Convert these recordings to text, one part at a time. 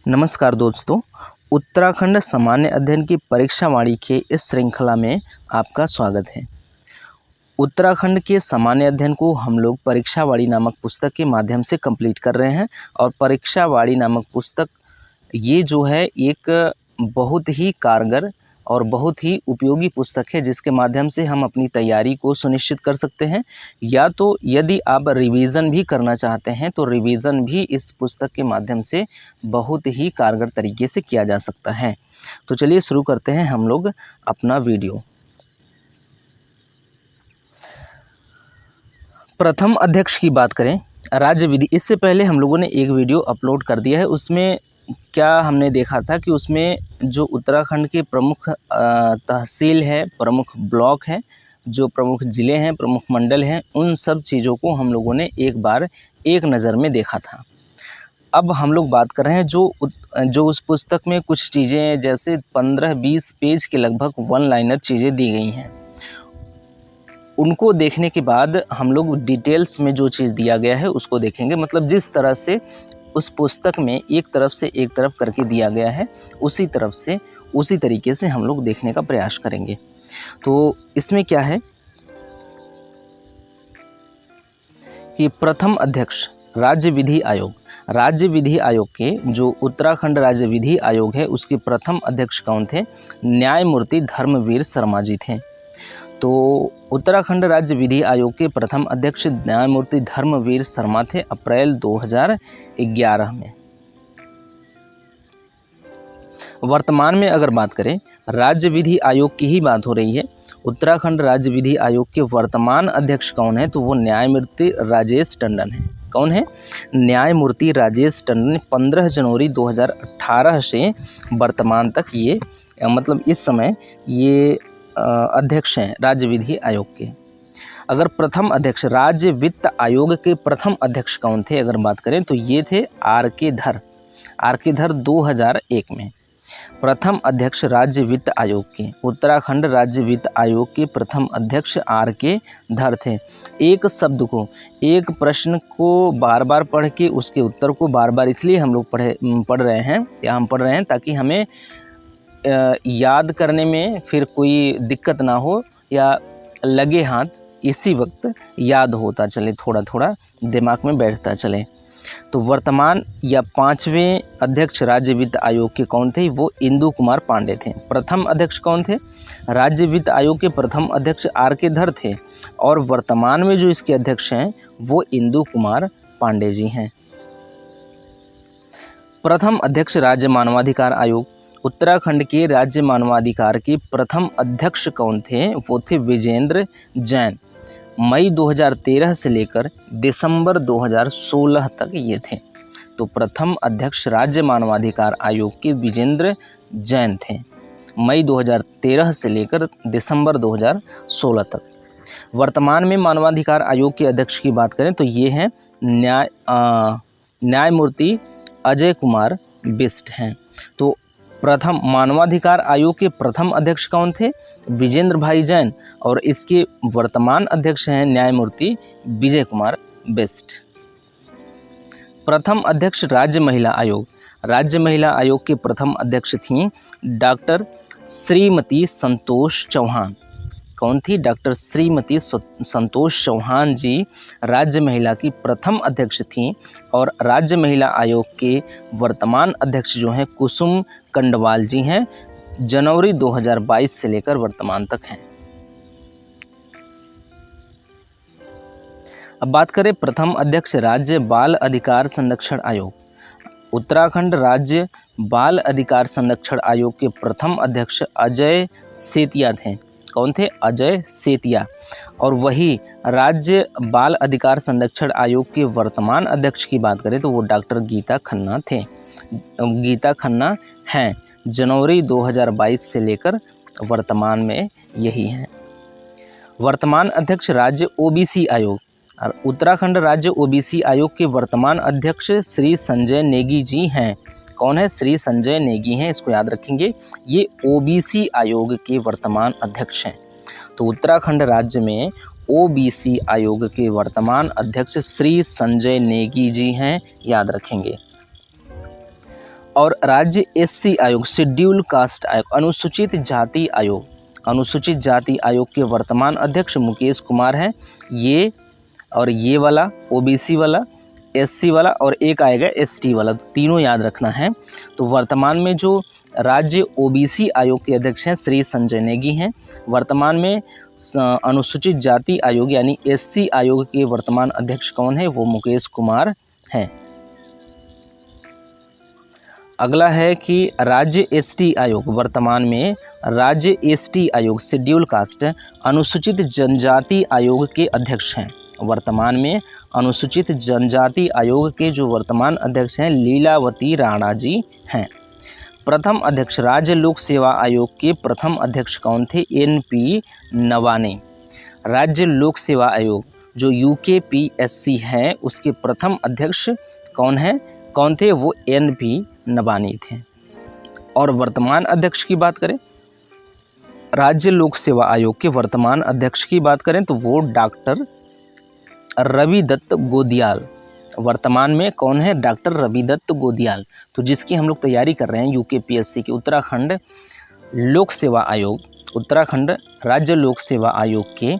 नमस्कार दोस्तों, उत्तराखंड सामान्य अध्ययन की परीक्षावाणी के इस श्रृंखला में आपका स्वागत है। उत्तराखंड के सामान्य अध्ययन को हम लोग परीक्षावाणी नामक पुस्तक के माध्यम से कंप्लीट कर रहे हैं और परीक्षावाणी नामक पुस्तक ये जो है एक बहुत ही कारगर और बहुत ही उपयोगी पुस्तक है, जिसके माध्यम से हम अपनी तैयारी को सुनिश्चित कर सकते हैं। या तो यदि आप रिवीजन भी करना चाहते हैं तो रिवीजन भी इस पुस्तक के माध्यम से बहुत ही कारगर तरीके से किया जा सकता है। तो चलिए शुरू करते हैं हम लोग अपना वीडियो। प्रथम अध्यक्ष की बात करें, राज्य विधि, इससे पहले हम लोगों ने एक वीडियो अपलोड कर दिया है। उसमें क्या हमने देखा था कि उसमें जो उत्तराखंड के प्रमुख तहसील है, प्रमुख ब्लॉक है, जो प्रमुख ज़िले हैं, प्रमुख मंडल हैं, उन सब चीज़ों को हम लोगों ने एक बार एक नज़र में देखा था। अब हम लोग बात कर रहे हैं जो उस पुस्तक में कुछ चीज़ें जैसे 15-20 पेज के लगभग वन लाइनर चीज़ें दी गई हैं, उनको देखने के बाद हम लोग डिटेल्स में जो चीज़ दिया गया है उसको देखेंगे। मतलब जिस तरह से उस पुस्तक में एक तरफ से एक तरफ करके दिया गया है, उसी तरीके से हम लोग देखने का प्रयास करेंगे। तो इसमें क्या है कि प्रथम अध्यक्ष राज्य विधि आयोग के जो उत्तराखंड राज्य विधि आयोग है उसके प्रथम अध्यक्ष कौन थे? न्यायमूर्ति धर्मवीर शर्मा जी थे। तो उत्तराखंड राज्य विधि आयोग के प्रथम अध्यक्ष न्यायमूर्ति धर्मवीर शर्मा थे अप्रैल 2011 में। वर्तमान में अगर बात करें, राज्य विधि आयोग की ही बात हो रही है। उत्तराखंड राज्य विधि आयोग के वर्तमान अध्यक्ष कौन है? तो वो न्यायमूर्ति राजेश टंडन है। कौन है? न्यायमूर्ति राजेश टंडन। 15 जनवरी 2018 से वर्तमान तक ये मतलब इस समय ये अध्यक्ष हैं राज्य विधि आयोग के। अगर प्रथम अध्यक्ष राज्य वित्त आयोग के प्रथम अध्यक्ष कौन थे अगर बात करें तो ये थे आर.के. धर 2001 में प्रथम अध्यक्ष राज्य वित्त आयोग के। उत्तराखंड राज्य वित्त आयोग के प्रथम अध्यक्ष आर.के. धर थे। एक शब्द को, एक प्रश्न को बार बार पढ़ के उसके उत्तर को बार बार इसलिए हम लोग पढ़ रहे हैं ताकि हमें याद करने में फिर कोई दिक्कत ना हो या लगे हाथ इसी वक्त याद होता चले, थोड़ा थोड़ा दिमाग में बैठता चले। तो वर्तमान या 5वें अध्यक्ष राज्य वित्त आयोग के कौन थे? वो इंदु कुमार पांडे थे। प्रथम अध्यक्ष कौन थे? राज्य वित्त आयोग के प्रथम अध्यक्ष आर.के. धर थे और वर्तमान में जो इसके अध्यक्ष हैं वो इंदु कुमार पांडे जी हैं। प्रथम अध्यक्ष राज्य मानवाधिकार आयोग, उत्तराखंड के राज्य मानवाधिकार के प्रथम अध्यक्ष कौन थे? वो थे विजेंद्र जैन। मई 2013 से लेकर दिसंबर 2016 तक ये थे। तो प्रथम अध्यक्ष राज्य मानवाधिकार आयोग के विजेंद्र जैन थे, मई 2013 से लेकर दिसंबर 2016 तक। वर्तमान में मानवाधिकार आयोग के अध्यक्ष की बात करें तो ये हैं न्यायमूर्ति अजय कुमार बिष्ट हैं। तो प्रथम मानवाधिकार आयोग के प्रथम अध्यक्ष कौन थे? विजेंद्र भाई जैन, और इसके वर्तमान अध्यक्ष हैं न्यायमूर्ति विजय कुमार बिष्ट। प्रथम अध्यक्ष राज्य महिला आयोग के प्रथम अध्यक्ष थीं डॉक्टर श्रीमती संतोष चौहान। कौन थी? डॉक्टर श्रीमती संतोष चौहान जी राज्य महिला की प्रथम अध्यक्ष थीं और राज्य महिला आयोग के वर्तमान अध्यक्ष जो हैं कुसुम कंडवाल जी हैं, जनवरी 2022 से लेकर वर्तमान तक हैं। अब बात करें प्रथम अध्यक्ष राज्य बाल अधिकार संरक्षण आयोग। उत्तराखंड राज्य बाल अधिकार संरक्षण आयोग के प्रथम अध्यक्ष अजय सेतिया थे। कौन थे? अजय सेतिया। और वही राज्य बाल अधिकार संरक्षण आयोग के वर्तमान अध्यक्ष की बात करें तो वो डॉक्टर गीता खन्ना हैं, जनवरी 2022 से लेकर वर्तमान में यही हैं। वर्तमान अध्यक्ष राज्य ओबीसी आयोग, और उत्तराखंड राज्य ओबीसी आयोग के वर्तमान अध्यक्ष श्री संजय नेगी जी हैं। कौन है? श्री संजय नेगी हैं, इसको याद रखेंगे। ये ओबीसी आयोग के वर्तमान अध्यक्ष हैं। तो उत्तराखंड राज्य में ओबीसी आयोग के वर्तमान अध्यक्ष श्री संजय नेगी जी हैं, याद रखेंगे। और राज्य एससी आयोग, शेड्यूल कास्ट आयोग, अनुसूचित जाति आयोग, अनुसूचित जाति आयोग के वर्तमान अध्यक्ष मुकेश कुमार हैं। ये और ये वाला ओबीसी वाला, एससी वाला और एक आएगा एसटी वाला, तो तीनों याद रखना है। तो वर्तमान में जो राज्य ओबीसी आयोग के अध्यक्ष हैं श्री संजय नेगी हैं। वर्तमान में अनुसूचित जाति आयोग यानी एससी आयोग के वर्तमान अध्यक्ष कौन है? वो मुकेश कुमार हैं। अगला है कि राज्य एसटी आयोग, वर्तमान में राज्य एसटी आयोग शेड्यूल कास्ट अनुसूचित जनजाति आयोग के अध्यक्ष हैं। वर्तमान में अनुसूचित जनजाति आयोग के जो वर्तमान अध्यक्ष हैं लीलावती राणा जी हैं। प्रथम अध्यक्ष राज्य लोक सेवा आयोग के प्रथम अध्यक्ष कौन थे? एनपी नवानी। राज्य लोक सेवा आयोग जो यूकेपीएससी है उसके प्रथम अध्यक्ष कौन थे? वो एनपी नवानी थे। और वर्तमान अध्यक्ष की बात करें, राज्य लोक सेवा आयोग के वर्तमान अध्यक्ष की बात करें तो वो डॉक्टर रवि दत्त गोदियाल। वर्तमान में कौन है? डॉक्टर रवि दत्त गोदियाल। तो जिसकी हम लोग तैयारी कर रहे हैं यूकेपीएससी की उत्तराखंड लोक सेवा आयोग, उत्तराखंड राज्य लोक सेवा आयोग के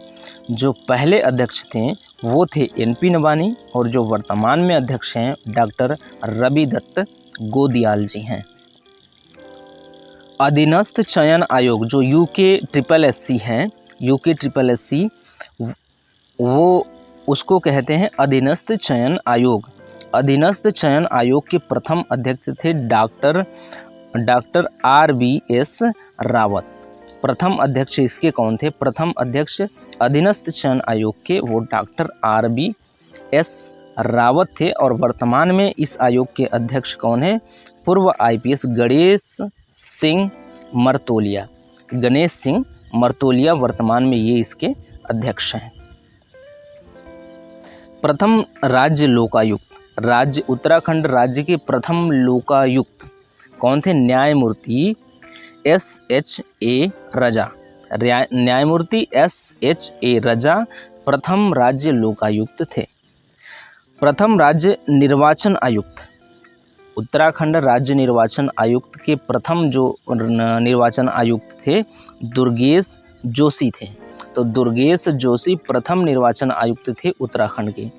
जो पहले अध्यक्ष थे वो थे एनपी नवानी और जो वर्तमान में अध्यक्ष हैं डॉक्टर रवि दत्त गोदियाल जी हैं। अधीनस्थ चयन आयोग जो यूकेएसएससी है, यूकेएसएससी वो उसको कहते हैं अधीनस्थ चयन आयोग। अधीनस्थ चयन आयोग के प्रथम अध्यक्ष थे डॉक्टर आरबीएस रावत। प्रथम अध्यक्ष इसके कौन थे? प्रथम अध्यक्ष अधीनस्थ चयन आयोग के वो डॉक्टर आरबीएस रावत थे। और वर्तमान में इस आयोग के अध्यक्ष कौन है? पूर्व आईपीएस गणेश सिंह मर्तोलिया। गणेश सिंह मर्तोलिया वर्तमान में ये इसके अध्यक्ष हैं। प्रथम राज्य लोकायुक्त, राज्य उत्तराखंड राज्य के प्रथम लोकायुक्त कौन थे? न्यायमूर्ति SHA रजा। न्यायमूर्ति SHA रजा प्रथम राज्य लोकायुक्त थे। प्रथम राज्य निर्वाचन आयुक्त, उत्तराखंड राज्य निर्वाचन आयुक्त के प्रथम जो निर्वाचन आयुक्त थे दुर्गेश जोशी थे। तो दुर्गेश जोशी प्रथम निर्वाचन आयुक्त थे उत्तराखंड के।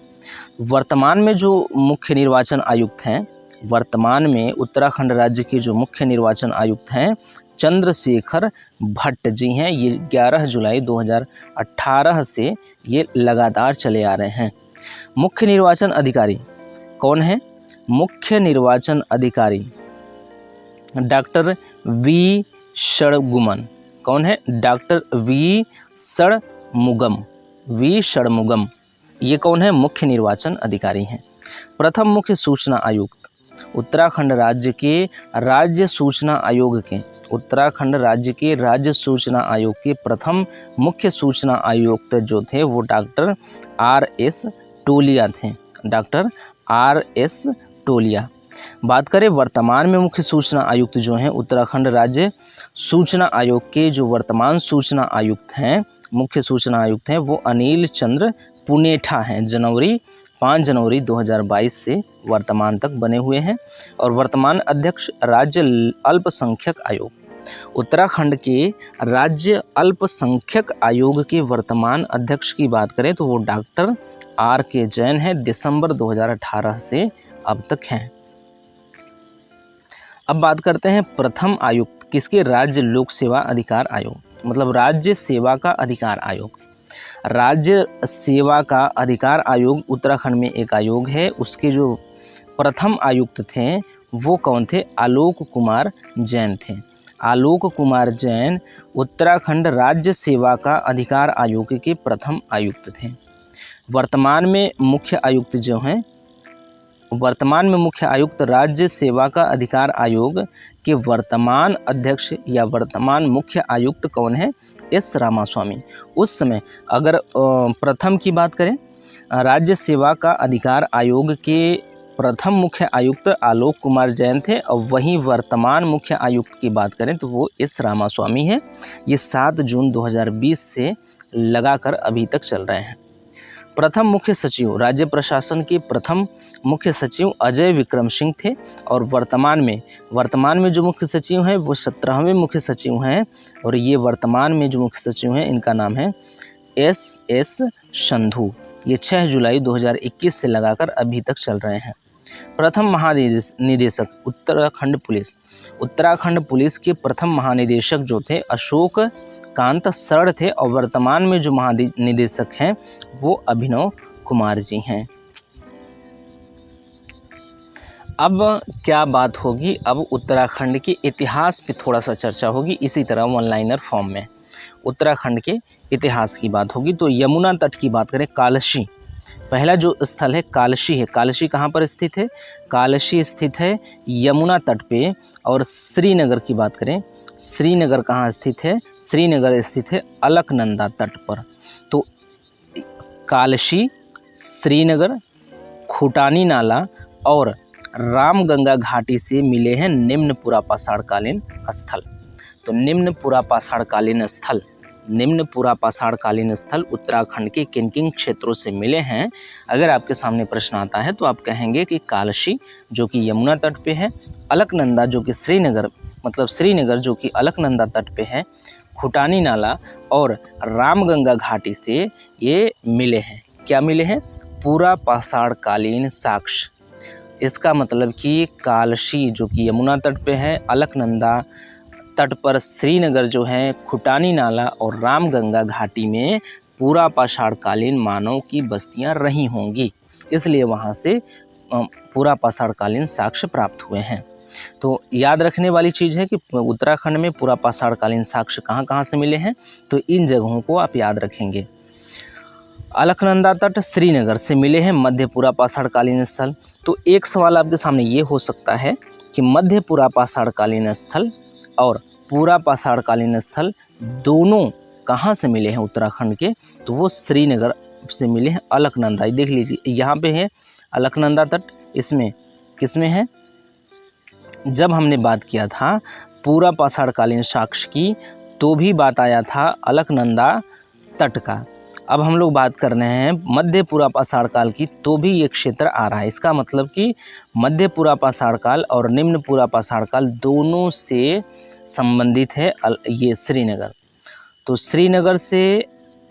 वर्तमान में जो मुख्य निर्वाचन आयुक्त हैं, वर्तमान में उत्तराखंड राज्य के जो मुख्य निर्वाचन आयुक्त हैं चंद्रशेखर भट्ट जी हैं। ये 11 जुलाई 2018 से ये लगातार चले आ रहे हैं। मुख्य निर्वाचन अधिकारी कौन है? मुख्य निर्वाचन अधिकारी डॉक्टर वी षणमुगम। कौन है? Doctor V Shanmugam. ये कौन है? मुख्य निर्वाचन अधिकारी हैं। प्रथम मुख्य सूचना आयुक्त, उत्तराखंड राज्य के राज्य सूचना आयोग के, उत्तराखंड राज्य के राज्य सूचना आयोग के प्रथम मुख्य सूचना आयुक्त जो थे वो डॉक्टर RS टोलिया थे। डॉक्टर RS टोलिया। बात करें वर्तमान में मुख्य सूचना आयुक्त जो हैं उत्तराखंड राज्य सूचना आयोग के जो वर्तमान सूचना आयुक्त हैं, मुख्य सूचना आयुक्त हैं वो अनिल चंद्र पुनेठा हैं। 5 जनवरी 2022 से वर्तमान तक बने हुए हैं। और वर्तमान अध्यक्ष राज्य अल्पसंख्यक आयोग, उत्तराखंड के राज्य अल्पसंख्यक आयोग के वर्तमान अध्यक्ष की बात करें तो वो डॉक्टर RK जैन है। दिसंबर 2018 से अब तक हैं। अब बात करते हैं प्रथम आयुक्त किसके? राज्य लोक सेवा अधिकार आयोग, मतलब राज्य सेवा का अधिकार आयोग। राज्य सेवा का अधिकार आयोग उत्तराखंड में एक आयोग है। उसके जो प्रथम आयुक्त थे वो कौन थे? आलोक कुमार जैन थे। आलोक कुमार जैन उत्तराखंड राज्य सेवा का अधिकार आयोग के प्रथम आयुक्त थे। वर्तमान में मुख्य आयुक्त जो हैं, वर्तमान में मुख्य आयुक्त राज्य सेवा का अधिकार आयोग के वर्तमान अध्यक्ष या वर्तमान मुख्य आयुक्त कौन है? S रामास्वामी। उस समय अगर प्रथम की बात करें, राज्य सेवा का अधिकार आयोग के प्रथम मुख्य आयुक्त आलोक कुमार जैन थे और वहीं वर्तमान मुख्य आयुक्त की बात करें तो वो S रामास्वामी है। ये 7 जून 2020 से लगाकर अभी तक चल रहे हैं। प्रथम मुख्य सचिव, राज्य प्रशासन के प्रथम मुख्य सचिव अजय विक्रम सिंह थे और वर्तमान में जो मुख्य सचिव हैं वो 17वें मुख्य सचिव हैं और ये वर्तमान में जो मुख्य सचिव हैं इनका नाम है एस संधू। ये 6 जुलाई 2021 से लगाकर अभी तक चल रहे हैं। प्रथम महानिदेशक उत्तराखंड पुलिस के प्रथम महानिदेशक जो थे अशोक कांत सर थे और वर्तमान में जो महानिदेशक हैं वो अभिनव कुमार जी हैं। अब क्या बात होगी, अब उत्तराखंड के इतिहास पे थोड़ा सा चर्चा होगी, इसी तरह वन लाइनर फॉर्म में उत्तराखंड के इतिहास की बात होगी। तो यमुना तट की बात करें, कालशी पहला जो स्थल है कालशी है। कालशी कहाँ पर स्थित है? कालशी स्थित है यमुना तट पे। और श्रीनगर की बात करें, श्रीनगर कहाँ स्थित है? श्रीनगर स्थित है अलकनंदा तट पर। तो कालशी, श्रीनगर, खुटानी नाला और रामगंगा घाटी से मिले हैं निम्न पुरापाषाणकालीन स्थल। तो निम्न पुरापाषाणकालीन स्थल उत्तराखंड के किन किन क्षेत्रों से मिले हैं? अगर आपके सामने प्रश्न आता है तो आप कहेंगे कि कालशी जो कि यमुना तट पे है, अलकनंदा जो कि श्रीनगर जो कि अलकनंदा तट पे है, खुटानी नाला और रामगंगा घाटी से ये मिले हैं। क्या मिले हैं? पुरापाषाणकालीन साक्ष्य। इसका मतलब कि कालशी जो कि यमुना तट पे है, अलकनंदा तट पर श्रीनगर जो है, खुटानी नाला और रामगंगा घाटी में पुरापाषाणकालीन मानव की बस्तियां रही होंगी, इसलिए वहां से पुरापाषाणकालीन साक्ष्य प्राप्त हुए हैं। तो याद रखने वाली चीज़ है कि उत्तराखंड में पुरापाषाणकालीन साक्ष्य कहाँ कहाँ से मिले हैं, तो इन जगहों को आप याद रखेंगे। अलकनंदा तट श्रीनगर से मिले हैं मध्य पुरापाषाणकालीन स्थल। तो एक सवाल आपके सामने ये हो सकता है कि मध्य पुरापाषाणकालीन स्थल और पुरापाषाणकालीन स्थल दोनों कहाँ से मिले हैं उत्तराखंड के? तो वो श्रीनगर से मिले हैं। अलकनंदा देख लीजिए, यहाँ पे है अलकनंदा तट, इसमें किसमें है? जब हमने बात किया था पुरापाषाणकालीन साक्ष्य की तो भी बात आया था अलकनंदा तट का। अब हम लोग बात कर रहे हैं मध्य पुरापाषाण काल की, तो भी ये क्षेत्र आ रहा है। इसका मतलब कि मध्य पुरापाषाण काल और निम्न पुरापाषाण काल दोनों से संबंधित है ये श्रीनगर। तो श्रीनगर से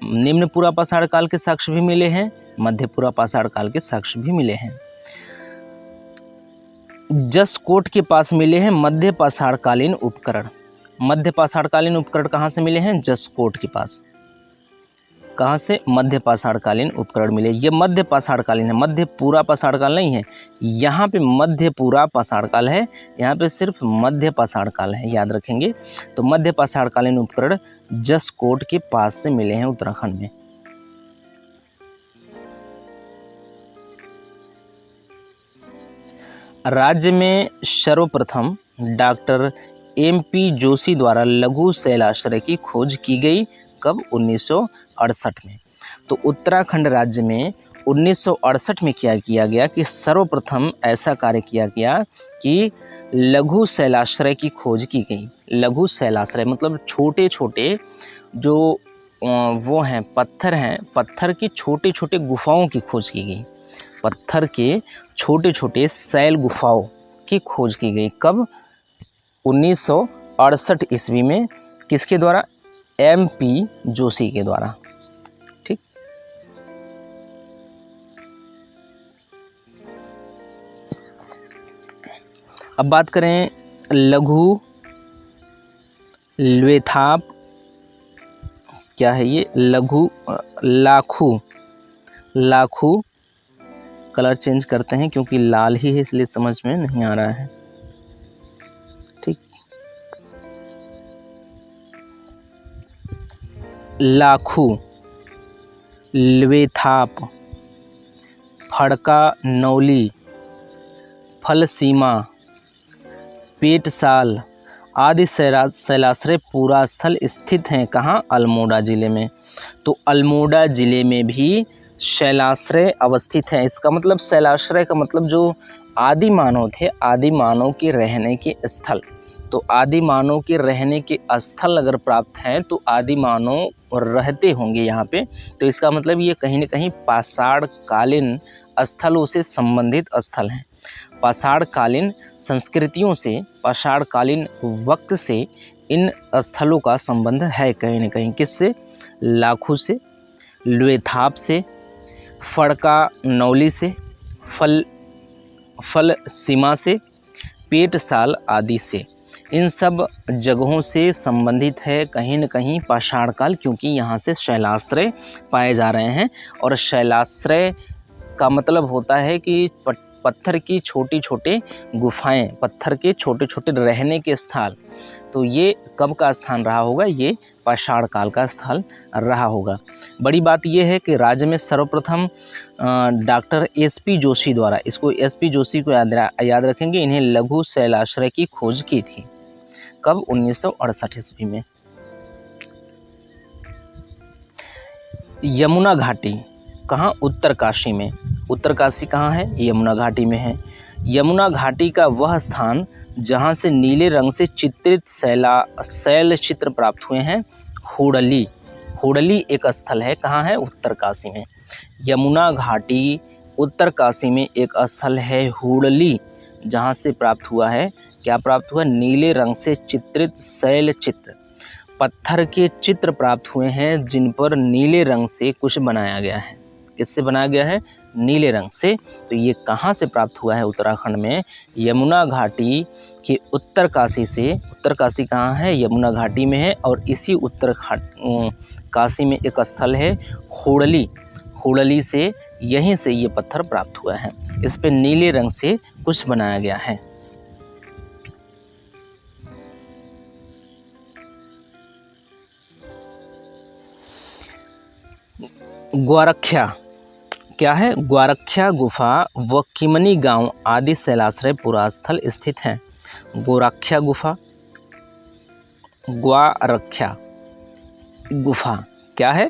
निम्न पुरापाषाण काल के साक्ष्य भी मिले हैं, मध्य पुरापाषाण काल के साक्ष्य भी मिले हैं। जसकोट के पास मिले हैं मध्य पाषाणकालीन उपकरण। मध्य पाषाणकालीन उपकरण कहाँ से मिले हैं? जसकोट के पास। कहाँ से? मध्य पाषाणकालीन उपकरण मिले। ये मध्य पाषाणकालीन है, मध्य पुरापाषाणकाल नहीं है। यहाँ पे मध्य पुरापाषाणकाल है, यहाँ पे सिर्फ मध्य पाषाणकाल है, याद रखेंगे। तो मध्य पाषाणकालीन उपकरण जसकोट के पास से मिले हैं उत्तराखंड में। राज्य में सर्वप्रथम डॉक्टर MP जोशी द्वारा लघु शैलाश्रय की खोज की गई। कब? 1968 में। तो उत्तराखंड राज्य में 1968 में क्या किया गया कि सर्वप्रथम ऐसा कार्य किया गया कि लघु शैलाश्रय की खोज की गई। लघु शैलाश्रय मतलब छोटे छोटे जो वो हैं पत्थर की छोटे छोटे गुफाओं की खोज की गई। पत्थर के छोटे छोटे शैल गुफाओं की खोज की गई। कब? 1968 ईस्वी में। किसके द्वारा? MP जोशी के द्वारा। ठीक। अब बात करें लघु ल्वेथाप, क्या है ये? लाखू कलर चेंज करते हैं क्योंकि लाल ही है इसलिए समझ में नहीं आ रहा है। ठीक। लाखू, ल्वेथाप, फड़का नौली, फलसीमा, पेटसाल आदि शैलाश्रय पूरा स्थल स्थित हैं। कहाँ? अल्मोड़ा जिले में। तो अल्मोड़ा जिले में भी शैलाश्रय अवस्थित है। इसका मतलब शैलाश्रय का मतलब जो आदि मानव थे, आदि मानव के रहने के स्थल। तो आदि मानव के रहने के स्थल अगर प्राप्त हैं तो आदि मानव रहते होंगे यहाँ पे। तो इसका मतलब ये कहीं ना कहीं पाषाणकालीन स्थलों से संबंधित स्थल हैं। पाषाणकालीन संस्कृतियों से, पाषाणकालीन वक्त से इन स्थलों का संबंध है कहीं न कहीं। किससे? लाखू से, लुएथाप से, फड़का नौली से, फल सीमा से, पेटसाल आदि से। इन सब जगहों से संबंधित है कहीं न कहीं पाषाण काल, क्योंकि यहाँ से शैलाश्रय पाए जा रहे हैं। और शैलाश्रय का मतलब होता है कि पत्थर की छोटी छोटे गुफाएं, पत्थर के छोटे छोटे रहने के स्थान। तो ये कब का स्थान रहा होगा? ये पाषाण काल का स्थल रहा होगा। बड़ी बात यह है कि राज्य में सर्वप्रथम डॉक्टर एसपी जोशी द्वारा, इसको एसपी जोशी को याद रखेंगे, इन्हें लघु शैलाश्रय की खोज की थी। कब? 1968 ईस्वी में। यमुना घाटी कहाँ? उत्तरकाशी में। उत्तरकाशी कहाँ है? यमुना घाटी में है। यमुना घाटी का वह स्थान जहाँ से नीले रंग से चित्रित शैल चित्र प्राप्त हुए हैं, हुडली। हुडली एक स्थल है, कहाँ है? उत्तरकाशी में। यमुना घाटी उत्तरकाशी में एक स्थल है हुडली, जहाँ से प्राप्त हुआ है, क्या प्राप्त हुआ? नीले रंग से चित्रित शैल चित्र। पत्थर के चित्र प्राप्त हुए हैं जिन पर नीले रंग से कुछ बनाया गया है। किससे बनाया गया है? नीले रंग से। तो ये कहाँ से प्राप्त हुआ है? उत्तराखंड में यमुना घाटी के उत्तरकाशी से। उत्तरकाशी कहाँ है? यमुना घाटी में है। और इसी उत्तरकाशी में एक स्थल है हुडली। हुडली से, यहीं से ये पत्थर प्राप्त हुआ है। इस पे नीले रंग से कुछ बनाया गया है। ग्वारख्या क्या है? ग्वारख्या गुफा व किमनी गांव आदि शैलाश्रय पुरास्थल स्थित हैं। ग्वारख्या गुफा, ग्वारख्या गुफा क्या है?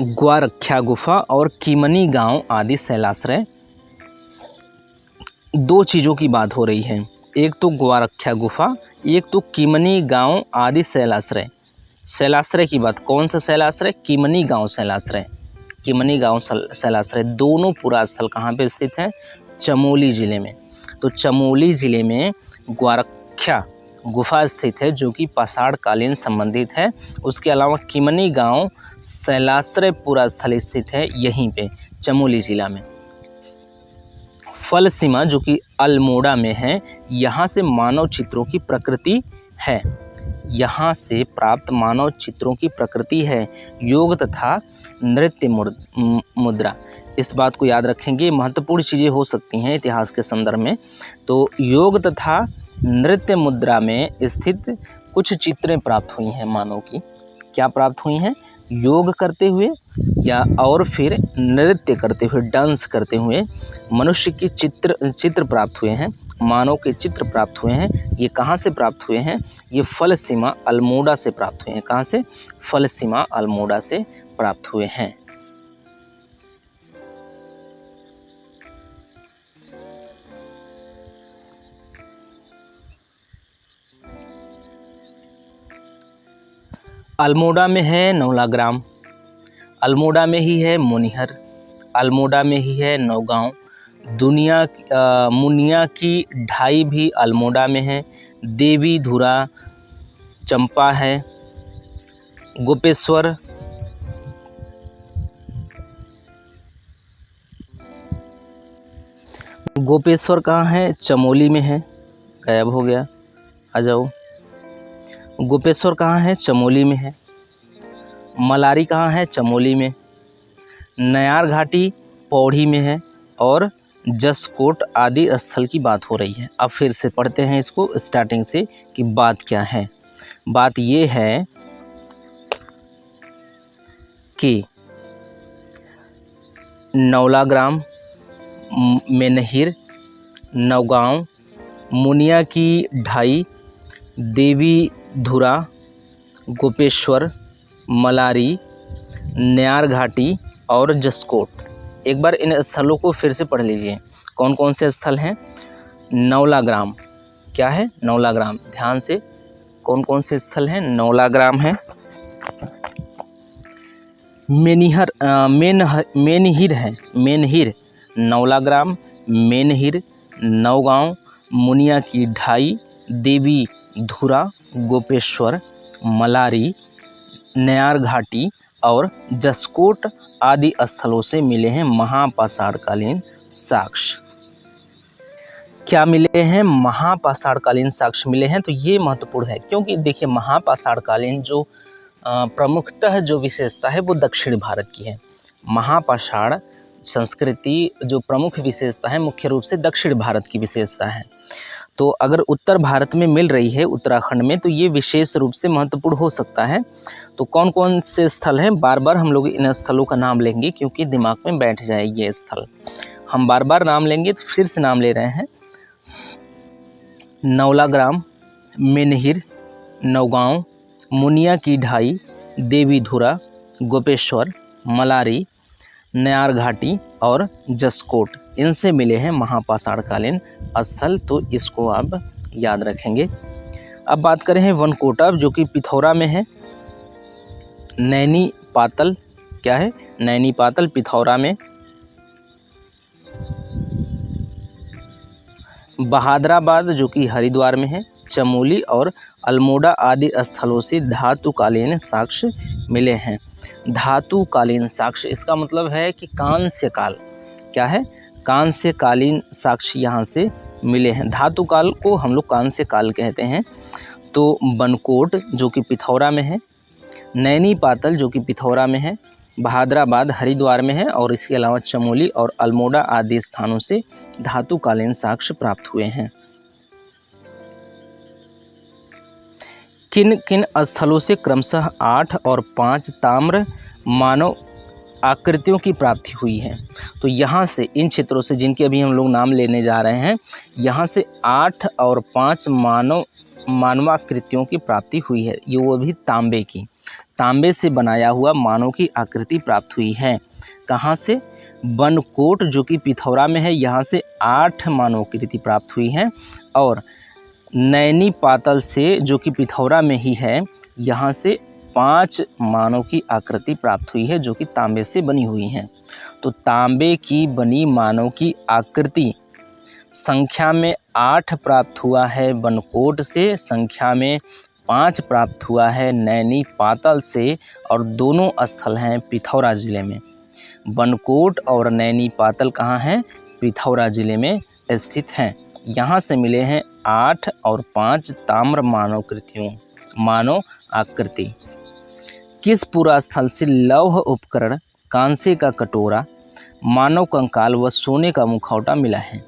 ग्वारख्या गुफा और किमनी गांव आदि शैलाश्रय। दो चीज़ों की बात हो रही है, एक तो ग्वारख्या गुफा, एक तो किमनी गांव आदि शैलाश्रय। शैलाश्रय की बात, कौन सा शैलाश्रय? किमनी गांव शैलाश्रय। किमनी गांव शैलाश्रय दोनों पुरास्थल कहाँ पे स्थित हैं? चमोली जिले में। तो चमोली जिले में ग्वारख्या गुफा स्थित है, जो कि पाषाणकालीन संबंधित है। उसके अलावा किमनी गांव शैलाश्रय पुरास्थल स्थित है यहीं पे चमोली जिला में। फल सीमा जो कि अल्मोड़ा में है, यहाँ से मानव चित्रों की प्रकृति है। यहाँ से प्राप्त मानव चित्रों की प्रकृति है। योग तथा नृत्य मुद्रा, इस बात को याद रखेंगे, महत्वपूर्ण चीज़ें हो सकती हैं इतिहास के संदर्भ में। तो योग तथा नृत्य मुद्रा में स्थित कुछ चित्रें प्राप्त हुई हैं मानव की। क्या प्राप्त हुई हैं? योग करते हुए या और फिर नृत्य करते हुए, डांस करते हुए मनुष्य की चित्र प्राप्त हुए हैं, मानव के चित्र प्राप्त हुए हैं। ये कहाँ से प्राप्त हुए हैं? ये फल सीमा अल्मोड़ा से प्राप्त हुए हैं। कहाँ से? फल सीमा अल्मोड़ा से प्राप्त हुए हैं। अल्मोड़ा में है नौलाग्राम, अल्मोड़ा में ही है मुनिहर, अल्मोड़ा में ही है नौगांव। मुनिया की ढाई भी अल्मोड़ा में है। देवी धुरा चंपा है। गोपेश्वर कहाँ है? चमोली में है। गायब हो गया, आ जाओ। गोपेश्वर कहाँ है? चमोली में है। मलारी कहाँ है? चमोली में। नयार घाटी पौड़ी में है। और जसकोट आदि स्थल की बात हो रही है। अब फिर से पढ़ते हैं इसको स्टार्टिंग से कि बात क्या है। बात ये है कि नौलाग्राम, मेनहिर, नौगांव, मुनिया की ढाई, देवी धुरा, गोपेश्वर, मलारी, नयार घाटी और जसकोट। एक बार इन स्थलों को फिर से पढ़ लीजिए। कौन कौन से स्थल हैं? नौलाग्राम क्या है? नौलाग्राम, ध्यान से, कौन कौन से स्थल हैं? नौलाग्राम है, मेनहिर है, मेनहिर, नौलाग्राम, मेनहिर, नौगांव, मुनिया की ढाई, देवी धुरा, गोपेश्वर, मलारी, नयार घाटी और जसकोट आदि स्थलों से मिले हैं महापाषाणकालीन साक्ष्य। क्या मिले हैं? महापाषाणकालीन साक्ष्य मिले हैं। तो ये महत्वपूर्ण है क्योंकि देखिए महापाषाणकालीन जो प्रमुखतः जो विशेषता है वो दक्षिण भारत की है। महापाषाण संस्कृति जो प्रमुख विशेषता है मुख्य रूप से दक्षिण भारत की विशेषता है। तो अगर उत्तर भारत में मिल रही है उत्तराखंड में तो ये विशेष रूप से महत्वपूर्ण हो सकता है। तो कौन कौन से स्थल हैं, बार बार हम लोग इन स्थलों का नाम लेंगे क्योंकि दिमाग में बैठ जाए ये स्थल। हम बार बार नाम लेंगे तो फिर से नाम ले रहे हैं। नौलाग्राम, मेनहिर, नौगांव, मुनिया की ढाई, देवी धुरा, गोपेश्वर, मलारी, नयार घाटी और जसकोट, इनसे मिले हैं महापाषाणकालीन स्थल। तो इसको आप याद रखेंगे। अब बात करें हैं वनकोटा जो कि पिथौरा में है। नैनी पातल, क्या है? नैनी पातल पिथौरा में। बहादराबाद जो कि हरिद्वार में है। चमोली और अल्मोड़ा आदि स्थलों से धातुकालीन साक्ष्य मिले हैं। धातुकालीन साक्ष्य इसका मतलब है कि कांस्य काल, क्या है? कांस्य कालीन साक्ष्य यहाँ से मिले हैं। धातुकाल को हम लोग कांस्य काल कहते हैं। तो बनकोट जो कि पिथौरा में है, नैनी पातल जो कि पिथौरा में है, बहादराबाद हरिद्वार में है और इसके अलावा चमोली और अल्मोड़ा आदि स्थानों से धातुकालीन साक्ष्य प्राप्त हुए हैं। किन किन स्थलों से क्रमशः 8 और 5 ताम्र मानव आकृतियों की प्राप्ति हुई है? तो यहाँ से इन क्षेत्रों से जिनके अभी हम लोग नाम लेने जा रहे हैं, यहाँ से 8 और 5 मानवाकृतियों की प्राप्ति हुई है। ये वो भी तांबे की, तांबे से बनाया हुआ मानव की आकृति प्राप्त हुई है। कहाँ से? बनकोट जो कि पिथौरा में है, यहाँ से 8 मानवाकृति प्राप्त हुई है। और नैनी पातल से जो कि पिथौरा में ही है, यहाँ से 5 मानव की आकृति प्राप्त हुई है जो कि तांबे से बनी हुई हैं। तो तांबे की बनी मानव की आकृति संख्या में 8 प्राप्त हुआ है बनकोट से, संख्या में 5 प्राप्त हुआ है नैनी पातल से, और दोनों स्थल हैं पिथौरा जिले में। बनकोट और नैनी पातल कहाँ हैं? पिथौरा जिले में स्थित हैं। यहाँ से मिले हैं 8 और 5 ताम्र मानव आकृति। किस पुरा स्थल से लौह उपकरण, कांसे का कटोरा, मानव कंकाल व सोने का मुखौटा मिला है?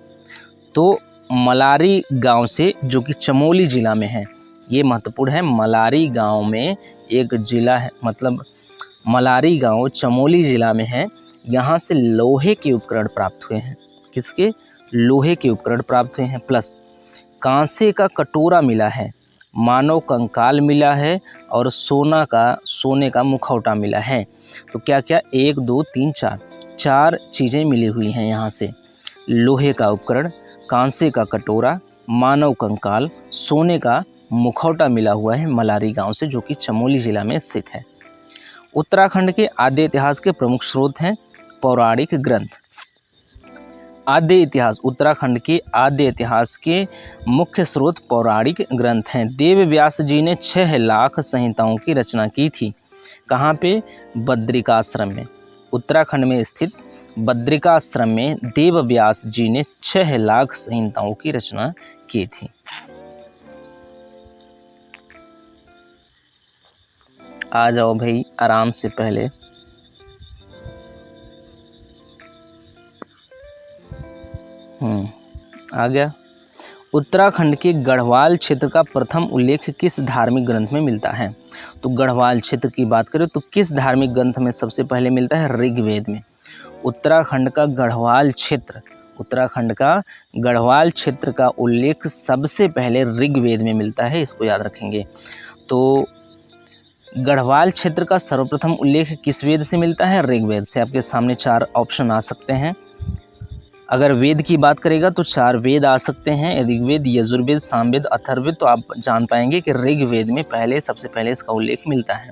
तो मलारी गांव से जो कि चमोली जिला में है। ये महत्वपूर्ण है। मलारी गांव में एक जिला है, मतलब मलारी गांव चमोली जिला में है। यहाँ से लोहे के उपकरण प्राप्त हुए हैं। किसके? लोहे के उपकरण प्राप्त हुए हैं। प्लस कांसे का कटोरा मिला है, मानव कंकाल मिला है और सोने का मुखौटा मिला है। तो क्या क्या? 1 2 3 4 चीज़ें मिली हुई हैं यहाँ से। लोहे का उपकरण, कांसे का कटोरा, मानव कंकाल, सोने का मुखौटा मिला हुआ है मलारी गांव से जो कि चमोली जिला में स्थित है। उत्तराखंड के आद्य इतिहास के प्रमुख स्रोत हैं पौराणिक ग्रंथ। आद्य इतिहास, उत्तराखंड के आद्य इतिहास के मुख्य स्रोत पौराणिक ग्रंथ हैं। देव व्यास जी ने 6 लाख संहिताओं की रचना की थी। कहाँ पे? बद्रिकाश्रम में। उत्तराखंड में स्थित बद्रिकाश्रम में देव व्यास जी ने 6 लाख संहिताओं की रचना की थी। आ जाओ भाई आराम से पहले। आ गया। उत्तराखंड के गढ़वाल क्षेत्र का प्रथम उल्लेख किस धार्मिक ग्रंथ में मिलता है? तो गढ़वाल क्षेत्र की बात करें तो किस धार्मिक ग्रंथ में सबसे पहले मिलता है? ऋग्वेद में। उत्तराखंड का गढ़वाल क्षेत्र का उल्लेख सबसे पहले ऋग्वेद में मिलता है। इसको याद रखेंगे। तो गढ़वाल क्षेत्र का सर्वप्रथम उल्लेख किस वेद से मिलता है? ऋग्वेद से। आपके सामने 4 ऑप्शन आ सकते हैं। अगर वेद की बात करेगा तो 4 वेद आ सकते हैं, ऋग्वेद, यजुर्वेद, सामवेद, अथर्ववेद। तो आप जान पाएंगे कि ऋग्वेद में सबसे पहले इसका उल्लेख मिलता है।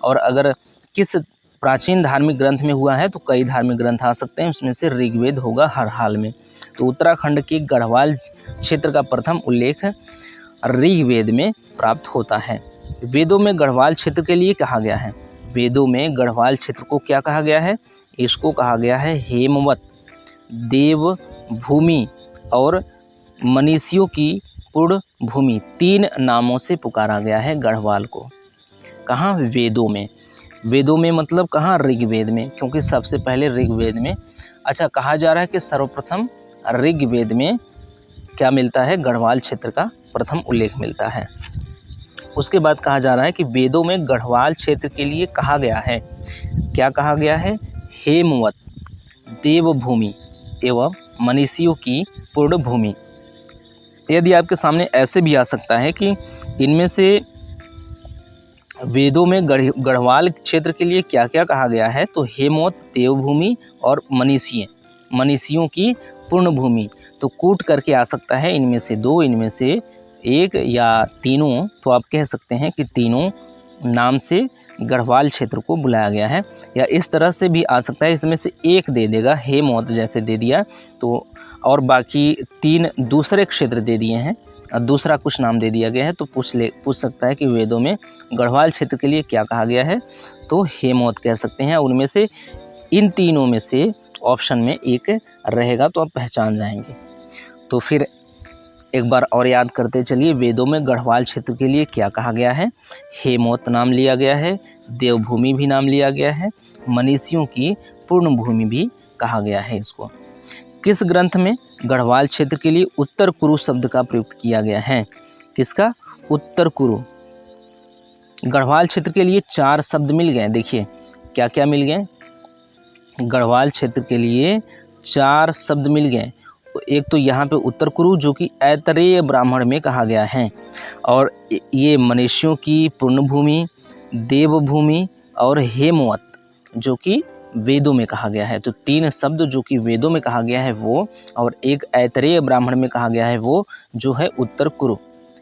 और अगर किस प्राचीन धार्मिक ग्रंथ में हुआ है तो कई धार्मिक ग्रंथ आ सकते हैं, उसमें से ऋग्वेद होगा हर हाल में। तो उत्तराखंड के गढ़वाल क्षेत्र का प्रथम उल्लेख ऋग्वेद में प्राप्त होता है। वेदों में गढ़वाल क्षेत्र के लिए कहा गया है, वेदों में गढ़वाल क्षेत्र को क्या कहा गया है, इसको कहा गया है हेमवत, देवभूमि और मनीषियों की पूर्ण भूमि, 3 नामों से पुकारा गया है गढ़वाल को। कहाँ? वेदों में। वेदों में मतलब कहाँ? ऋग्वेद में, क्योंकि सबसे पहले ऋग्वेद में। अच्छा, कहा जा रहा है कि सर्वप्रथम ऋग्वेद में क्या मिलता है? गढ़वाल क्षेत्र का प्रथम उल्लेख मिलता है। उसके बाद कहा जा रहा है कि वेदों में गढ़वाल क्षेत्र के लिए कहा गया है, क्या कहा गया है? हेमवत, देवभूमि एवं मनीषियों की पूर्ण भूमि। यदि आपके सामने ऐसे भी आ सकता है कि इनमें से वेदों में गढ़वाल क्षेत्र के लिए क्या क्या कहा गया है, तो हेमवत, देवभूमि और मनीषियों की पूर्ण भूमि। तो कूट करके आ सकता है इनमें से 2, इनमें से 1 या तीनों, तो आप कह सकते हैं कि तीनों नाम से गढ़वाल क्षेत्र को बुलाया गया है। या इस तरह से भी आ सकता है, इसमें से 1 दे देगा, हेमवत जैसे दे दिया तो, और बाकी 3 दूसरे क्षेत्र दे दिए हैं, दूसरा कुछ नाम दे दिया गया है, तो पूछ सकता है कि वेदों में गढ़वाल क्षेत्र के लिए क्या कहा गया है, तो हेमवत कह सकते हैं। उनमें से इन तीनों में से ऑप्शन में 1 रहेगा तो आप पहचान जाएंगे। तो फिर एक बार और याद करते चलिए, वेदों में गढ़वाल क्षेत्र के लिए क्या कहा गया है? हेमवत नाम लिया गया है, देवभूमि भी नाम लिया गया है, मनीषियों की पूर्ण भूमि भी कहा गया है इसको। किस ग्रंथ में गढ़वाल क्षेत्र के लिए उत्तर कुरु शब्द का प्रयुक्त किया गया है? किसका? उत्तर कुरु। गढ़वाल क्षेत्र के लिए 4 शब्द मिल गए, देखिए क्या क्या मिल गए। गढ़वाल क्षेत्र के लिए 4 शब्द मिल गए। एक तो यहाँ पे उत्तर कुरु जो कि ऐतरेय ब्राह्मण में कहा गया है, और ये मनीषियों की पूर्ण भूमि, देवभूमि और हेमवत जो कि वेदों में कहा गया है। तो 3 शब्द जो कि वेदों में कहा गया है वो, और एक ऐतरेय ब्राह्मण में कहा गया है वो, जो है उत्तर कुरु।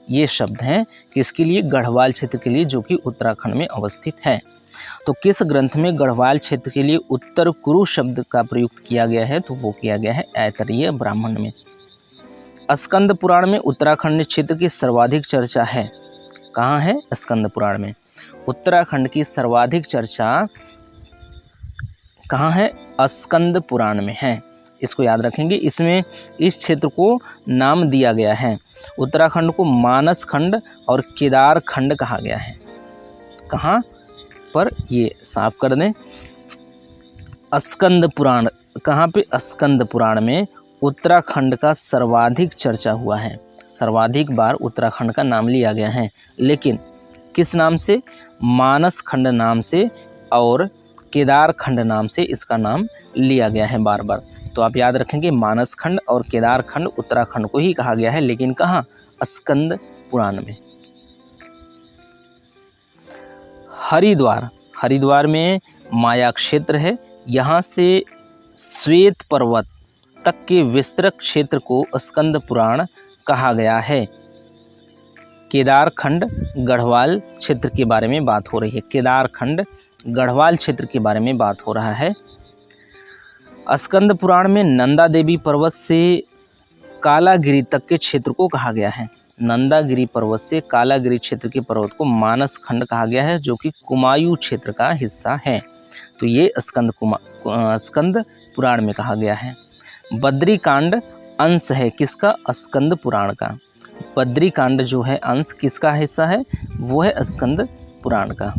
ये शब्द हैं किसके लिए? गढ़वाल क्षेत्र के लिए, जो कि उत्तराखंड में अवस्थित है। तो किस ग्रंथ में गढ़वाल क्षेत्र के लिए उत्तर कुरु शब्द का प्रयुक्त किया गया है? तो वो किया गया है ऐतरेय ब्राह्मण में। स्कंद पुराण में उत्तराखंड क्षेत्र की सर्वाधिक चर्चा है। कहाँ है? स्कंद पुराण में। उत्तराखंड की सर्वाधिक चर्चा कहाँ है? स्कंद पुराण में है। इसको याद रखेंगे। इसमें इस क्षेत्र को नाम दिया गया है, उत्तराखंड को मानस खंड और केदार खंड कहा गया है। कहाँ पर? ये साफ कर दें। स्कंद पुराण कहाँ पे? स्कंद पुराण में उत्तराखंड का सर्वाधिक चर्चा हुआ है, सर्वाधिक बार उत्तराखंड का नाम लिया गया है, लेकिन किस नाम से? मानस खंड नाम से और केदार खंड नाम से इसका नाम लिया गया है बार बार। तो आप याद रखेंगे, मानस खंड और केदार खंड उत्तराखंड को ही कहा गया है, लेकिन कहाँ? स्कंद पुराण में। हरिद्वार में माया क्षेत्र है, यहाँ से श्वेत पर्वत तक के विस्तृत क्षेत्र को स्कंद पुराण कहा गया है। केदारखंड गढ़वाल क्षेत्र के बारे में बात हो रही है, केदारखंड गढ़वाल क्षेत्र के बारे में बात हो रहा है। स्कंद पुराण में नंदा देवी पर्वत से कालागिरी तक के क्षेत्र को कहा गया है। नंदागिरी पर्वत से कालागिरी क्षेत्र के पर्वत को मानस खंड कहा गया है, जो कि कुमायूं क्षेत्र का हिस्सा है। तो ये स्कंद पुराण में कहा गया है। बद्री कांड अंश है किसका? स्कंद पुराण का। बद्री कांड जो है अंश किसका हिस्सा है? वो है स्कंद पुराण का।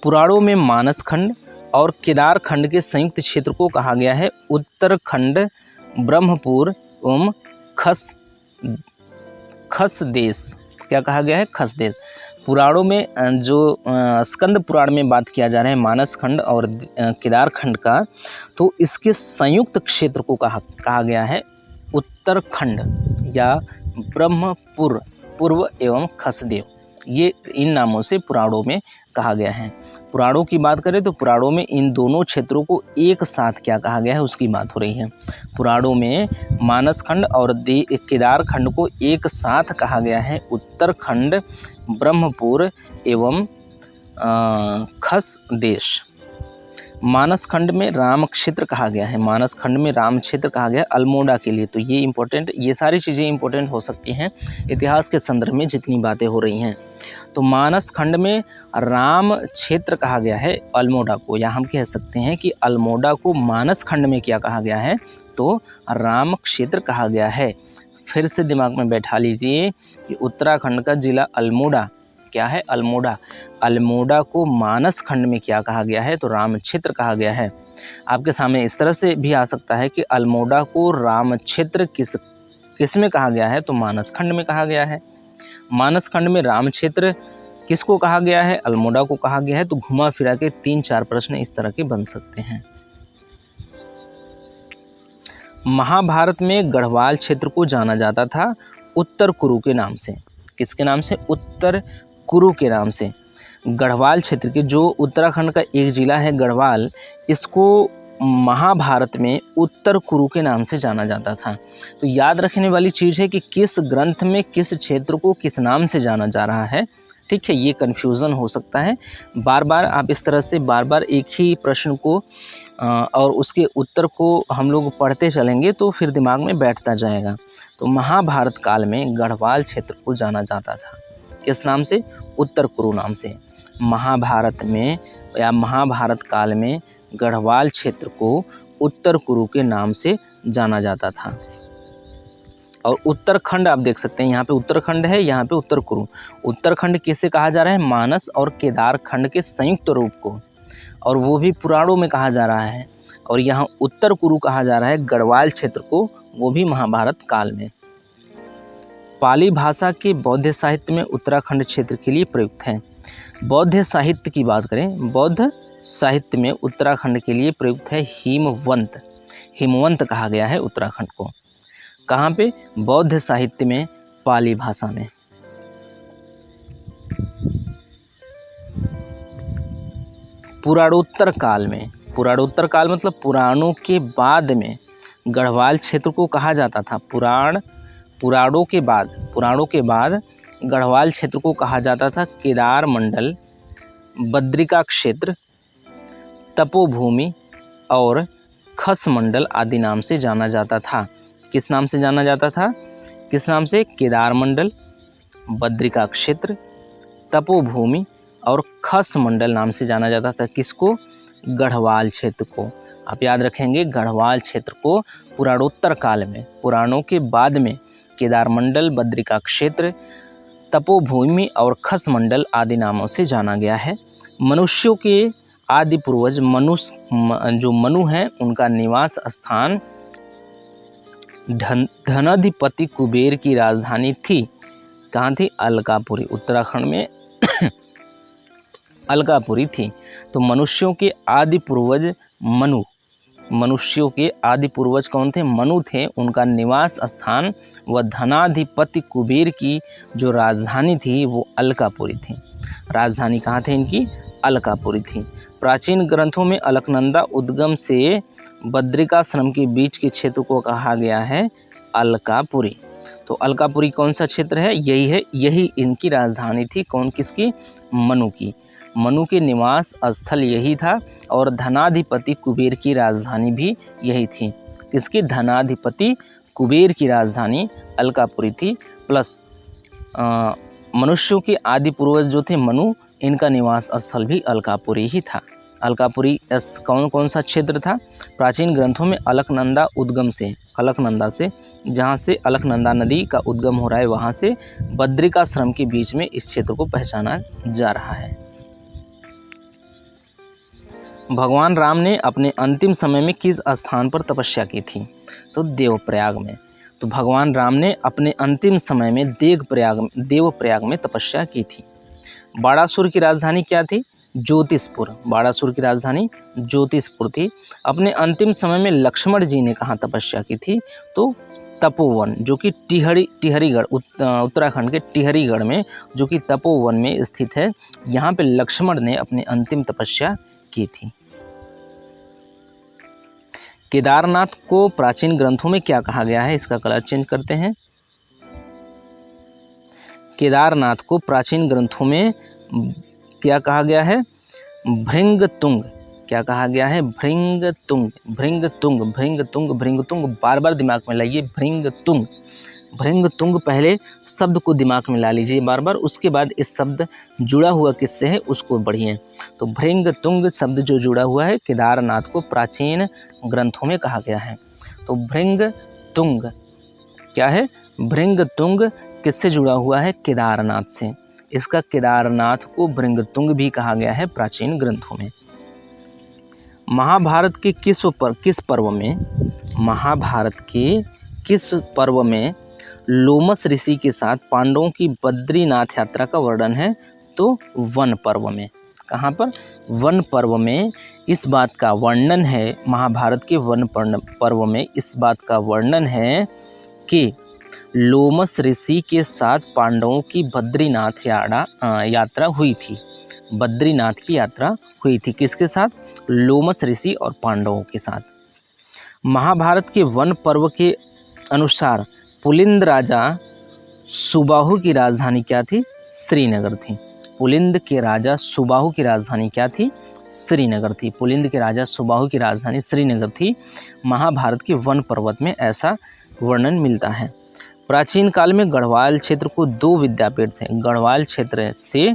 पुराणों में मानस खंड और केदार खंड के संयुक्त क्षेत्र को कहा गया है उत्तरखंड, ब्रह्मपुर एवं खस देश। क्या कहा गया है? खस देश। पुराणों में जो स्कंद पुराण में बात किया जा रहा है मानस खंड और केदार खंड का, तो इसके संयुक्त क्षेत्र को कहा गया है उत्तरखंड या ब्रह्मपुर पूर्व एवं खसदेव। ये इन नामों से पुराणों में कहा गया है। पुराणों की बात करें तो पुराणों में इन दोनों क्षेत्रों को एक साथ क्या कहा गया है उसकी बात हो रही है। पुराणों में मानस खंड और केदार खंड को एक साथ कहा गया है उत्तरखंड, ब्रह्मपुर एवं खस देश। मानस खंड में राम क्षेत्र कहा गया है, मानस खंड में राम क्षेत्र कहा गया अल्मोड़ा के लिए। तो ये इंपॉर्टेंट, ये सारी चीज़ें इंपॉर्टेंट हो सकती हैं इतिहास के संदर्भ में जितनी बातें हो रही हैं। तो मानस खंड में राम क्षेत्र कहा गया है अल्मोड़ा को, या हम कह सकते हैं कि अल्मोड़ा को मानस खंड में क्या कहा गया है, तो राम क्षेत्र कहा गया है। फिर से दिमाग में बैठा लीजिए कि उत्तराखंड का जिला अल्मोड़ा क्या है, अल्मोड़ा। अल्मोड़ा को मानस खंड में क्या कहा गया है, तो राम क्षेत्र कहा गया है। आपके सामने इस तरह से भी आ सकता है कि अल्मोड़ा को राम क्षेत्र किस में कहा गया है, तो मानस खंड में कहा गया है। मानस खंड में राम क्षेत्र किसको कहा गया है, अल्मोड़ा को कहा गया है। तो घुमा फिरा के 3-4 प्रश्न इस तरह के बन सकते हैं। महाभारत में गढ़वाल क्षेत्र को जाना जाता था उत्तर कुरु के नाम से। किसके नाम से, उत्तर कुरु के नाम से। गढ़वाल क्षेत्र के, जो उत्तराखंड का एक जिला है गढ़वाल, इसको महाभारत में उत्तर कुरु के नाम से जाना जाता था। तो याद रखने वाली चीज़ है कि किस ग्रंथ में किस क्षेत्र को किस नाम से जाना जा रहा है। ठीक है, ये कन्फ्यूज़न हो सकता है। बार बार आप इस तरह से बार बार एक ही प्रश्न को और उसके उत्तर को हम लोग पढ़ते चलेंगे तो फिर दिमाग में बैठता जाएगा। तो महाभारत काल में गढ़वाल क्षेत्र को जाना जाता था किस नाम से, उत्तर कुरु नाम से। महाभारत में या महाभारत काल में गढ़वाल क्षेत्र को उत्तर कुरु के नाम से जाना जाता था। और उत्तरखंड आप देख सकते हैं, यहाँ पे उत्तरखंड है, यहाँ पे उत्तर कुरु। उत्तरखंड किसे कहा जा रहा है, मानस और केदार खंड के संयुक्त रूप को, और वो भी पुराणों में कहा जा रहा है। और यहाँ उत्तर कुरु कहा जा रहा है गढ़वाल क्षेत्र को, वो भी महाभारत काल में। पाली भाषा के बौद्ध साहित्य में उत्तराखंड क्षेत्र के लिए प्रयुक्त है। बौद्ध साहित्य की बात करें, बौद्ध साहित्य में उत्तराखंड के लिए प्रयुक्त है हिमवंत। हिमवंत कहा गया है उत्तराखंड को। कहाँ पे, बौद्ध साहित्य में, पाली भाषा में। पुराणोत्तर काल में, पुराणोत्तर काल मतलब पुराणों के बाद में गढ़वाल क्षेत्र को कहा जाता था। पुराणों के बाद गढ़वाल क्षेत्र को कहा जाता था केदार मंडल, बद्रिका क्षेत्र, तपोभूमि और खस मंडल आदि नाम से जाना जाता था। किस नाम से जाना जाता था, किस नाम से, केदार मंडल, बद्रिका क्षेत्र, तपोभूमि और खस मंडल नाम से जाना जाता था। किसको, गढ़वाल क्षेत्र को। आप याद रखेंगे, गढ़वाल क्षेत्र को पुराणोत्तर काल में, पुराणों के बाद में केदार मंडल, बद्रिका क्षेत्र, तपोभूमि और खस मंडल आदि नामों से जाना गया है। मनुष्यों के आदि पूर्वज जो मनु हैं, उनका निवास स्थान धनाधिपति कुबेर की राजधानी थी। कहाँ थी, अलकापुरी। उत्तराखंड में अलकापुरी थी। तो मनुष्यों के आदि पूर्वज मनु, मनुष्यों के आदि पूर्वज कौन थे, मनु थे। उनका निवास स्थान व धनाधिपति कुबेर की जो राजधानी थी वो अलकापुरी थी। राजधानी कहाँ थे इनकी, अलकापुरी थी। प्राचीन ग्रंथों में अलकनंदा उद्गम से बद्रिकाश्रम के बीच के क्षेत्र को कहा गया है अलकापुरी। तो अलकापुरी कौन सा क्षेत्र है, यही है, यही इनकी राजधानी थी। कौन, किसकी, मनु की। मनु के निवास स्थल यही था और धनाधिपति कुबेर की राजधानी भी यही थी। किसकी, धनाधिपति कुबेर की राजधानी अलकापुरी थी। प्लस मनुष्यों के आदि पूर्वज जो थे मनु, इनका निवास स्थल भी अलकापुरी ही था। अलकापुरी कौन सा क्षेत्र था, प्राचीन ग्रंथों में अलकनंदा उद्गम से, अलकनंदा से, जहाँ से अलकनंदा नदी का उद्गम हो रहा है, वहाँ से बद्रिकाश्रम के बीच में इस क्षेत्र को पहचाना जा रहा है। भगवान राम ने अपने अंतिम समय में किस स्थान पर तपस्या की थी, तो देवप्रयाग में। तो भगवान राम ने अपने अंतिम समय में देवप्रयाग में तपस्या की थी। बाणासुर की राजधानी क्या थी, ज्योतिषपुर। बाणासुर की राजधानी ज्योतिषपुर थी। अपने अंतिम समय में लक्ष्मण जी ने कहाँ तपस्या की थी, तो तपोवन, जो कि टिहरीगढ़, उत्तराखंड के टिहरीगढ़ में, जो कि तपोवन में स्थित है, यहाँ पे लक्ष्मण ने अपनी अंतिम तपस्या की थी। केदारनाथ को प्राचीन ग्रंथों में क्या कहा गया है, इसका कलर चेंज करते हैं। केदारनाथ को प्राचीन ग्रंथों में क्या कहा गया है? भृंगतुंग। क्या कहा गया है? भृंगतुंग। भृंगतुंग, भृंगतुंग, भृंगतुंग, बार बार दिमाग में लाइए, भृंगतुंग। भृंगतुंग, पहले शब्द को दिमाग में ला लीजिए बार बार, उसके बाद इस शब्द जुड़ा हुआ किससे है उसको पढ़िए। तो भृंगतुंग शब्द जो जुड़ा हुआ है केदारनाथ को प्राचीन ग्रंथों में कहा गया है। तो भृंगतुंग क्या है? भृंगतुंग किससे जुड़ा हुआ है? केदारनाथ से। इसका केदारनाथ को भृंगतुंग भी कहा गया है प्राचीन ग्रंथों में। महाभारत के किस पर्व में, महाभारत के किस पर्व में लोमस ऋषि के साथ पांडवों की बद्रीनाथ यात्रा का वर्णन है? तो वन पर्व में। कहाँ पर? वन पर्व में इस बात का वर्णन है, महाभारत के वन पर्व में इस बात का वर्णन है कि लोमस ऋषि के साथ पांडवों की बद्रीनाथ यात्रा हुई थी। बद्रीनाथ की यात्रा हुई थी किसके साथ? लोमस ऋषि और पांडवों के साथ। महाभारत के वन पर्व के अनुसार पुलिंद राजा सुबाहु की राजधानी क्या थी? श्रीनगर थी। पुलिंद के राजा सुबाहु की राजधानी क्या थी? श्रीनगर थी। पुलिंद के राजा सुबाहु की राजधानी श्रीनगर थी। महाभारत के वन पर्वत में ऐसा वर्णन मिलता है। प्राचीन काल में गढ़वाल क्षेत्र को 2 विद्यापीठ थे। गढ़वाल क्षेत्र से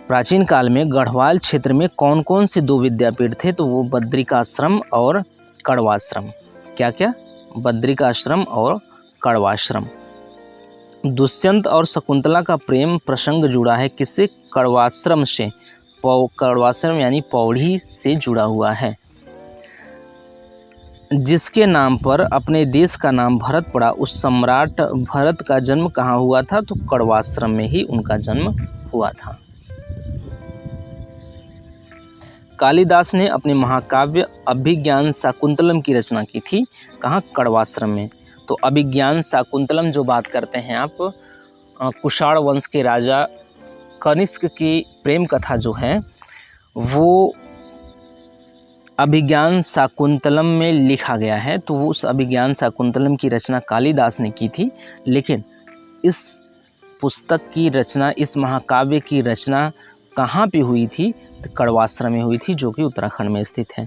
प्राचीन काल में गढ़वाल क्षेत्र में कौन कौन से 2 विद्यापीठ थे? तो वो बद्रिकाश्रम और कड़वाश्रम। क्या क्या? बद्रिकाश्रम और कड़वाश्रम। दुष्यंत और शकुंतला का प्रेम प्रसंग जुड़ा है किससे? कड़वाश्रम से। कड़वाश्रम यानी पौड़ी से जुड़ा हुआ है। जिसके नाम पर अपने देश का नाम भरत पड़ा, उस सम्राट भरत का जन्म कहाँ हुआ था? तो कड़वाश्रम में ही उनका जन्म हुआ था। कालिदास ने अपने महाकाव्य अभिज्ञान शाकुंतलम की रचना की थी। कहाँ? कड़वाश्रम में। तो अभिज्ञान शाकुंतलम जो बात करते हैं आप, कुषाण वंश के राजा कनिष्क की प्रेम कथा जो है वो अभिज्ञान शाकुंतलम में लिखा गया है। तो वो उस अभिज्ञान शाकुंतलम की रचना कालिदास ने की थी, लेकिन इस पुस्तक की रचना, इस महाकाव्य की रचना कहाँ पे हुई थी? तो कड़वाश्रम में हुई थी, जो कि उत्तराखंड में स्थित है।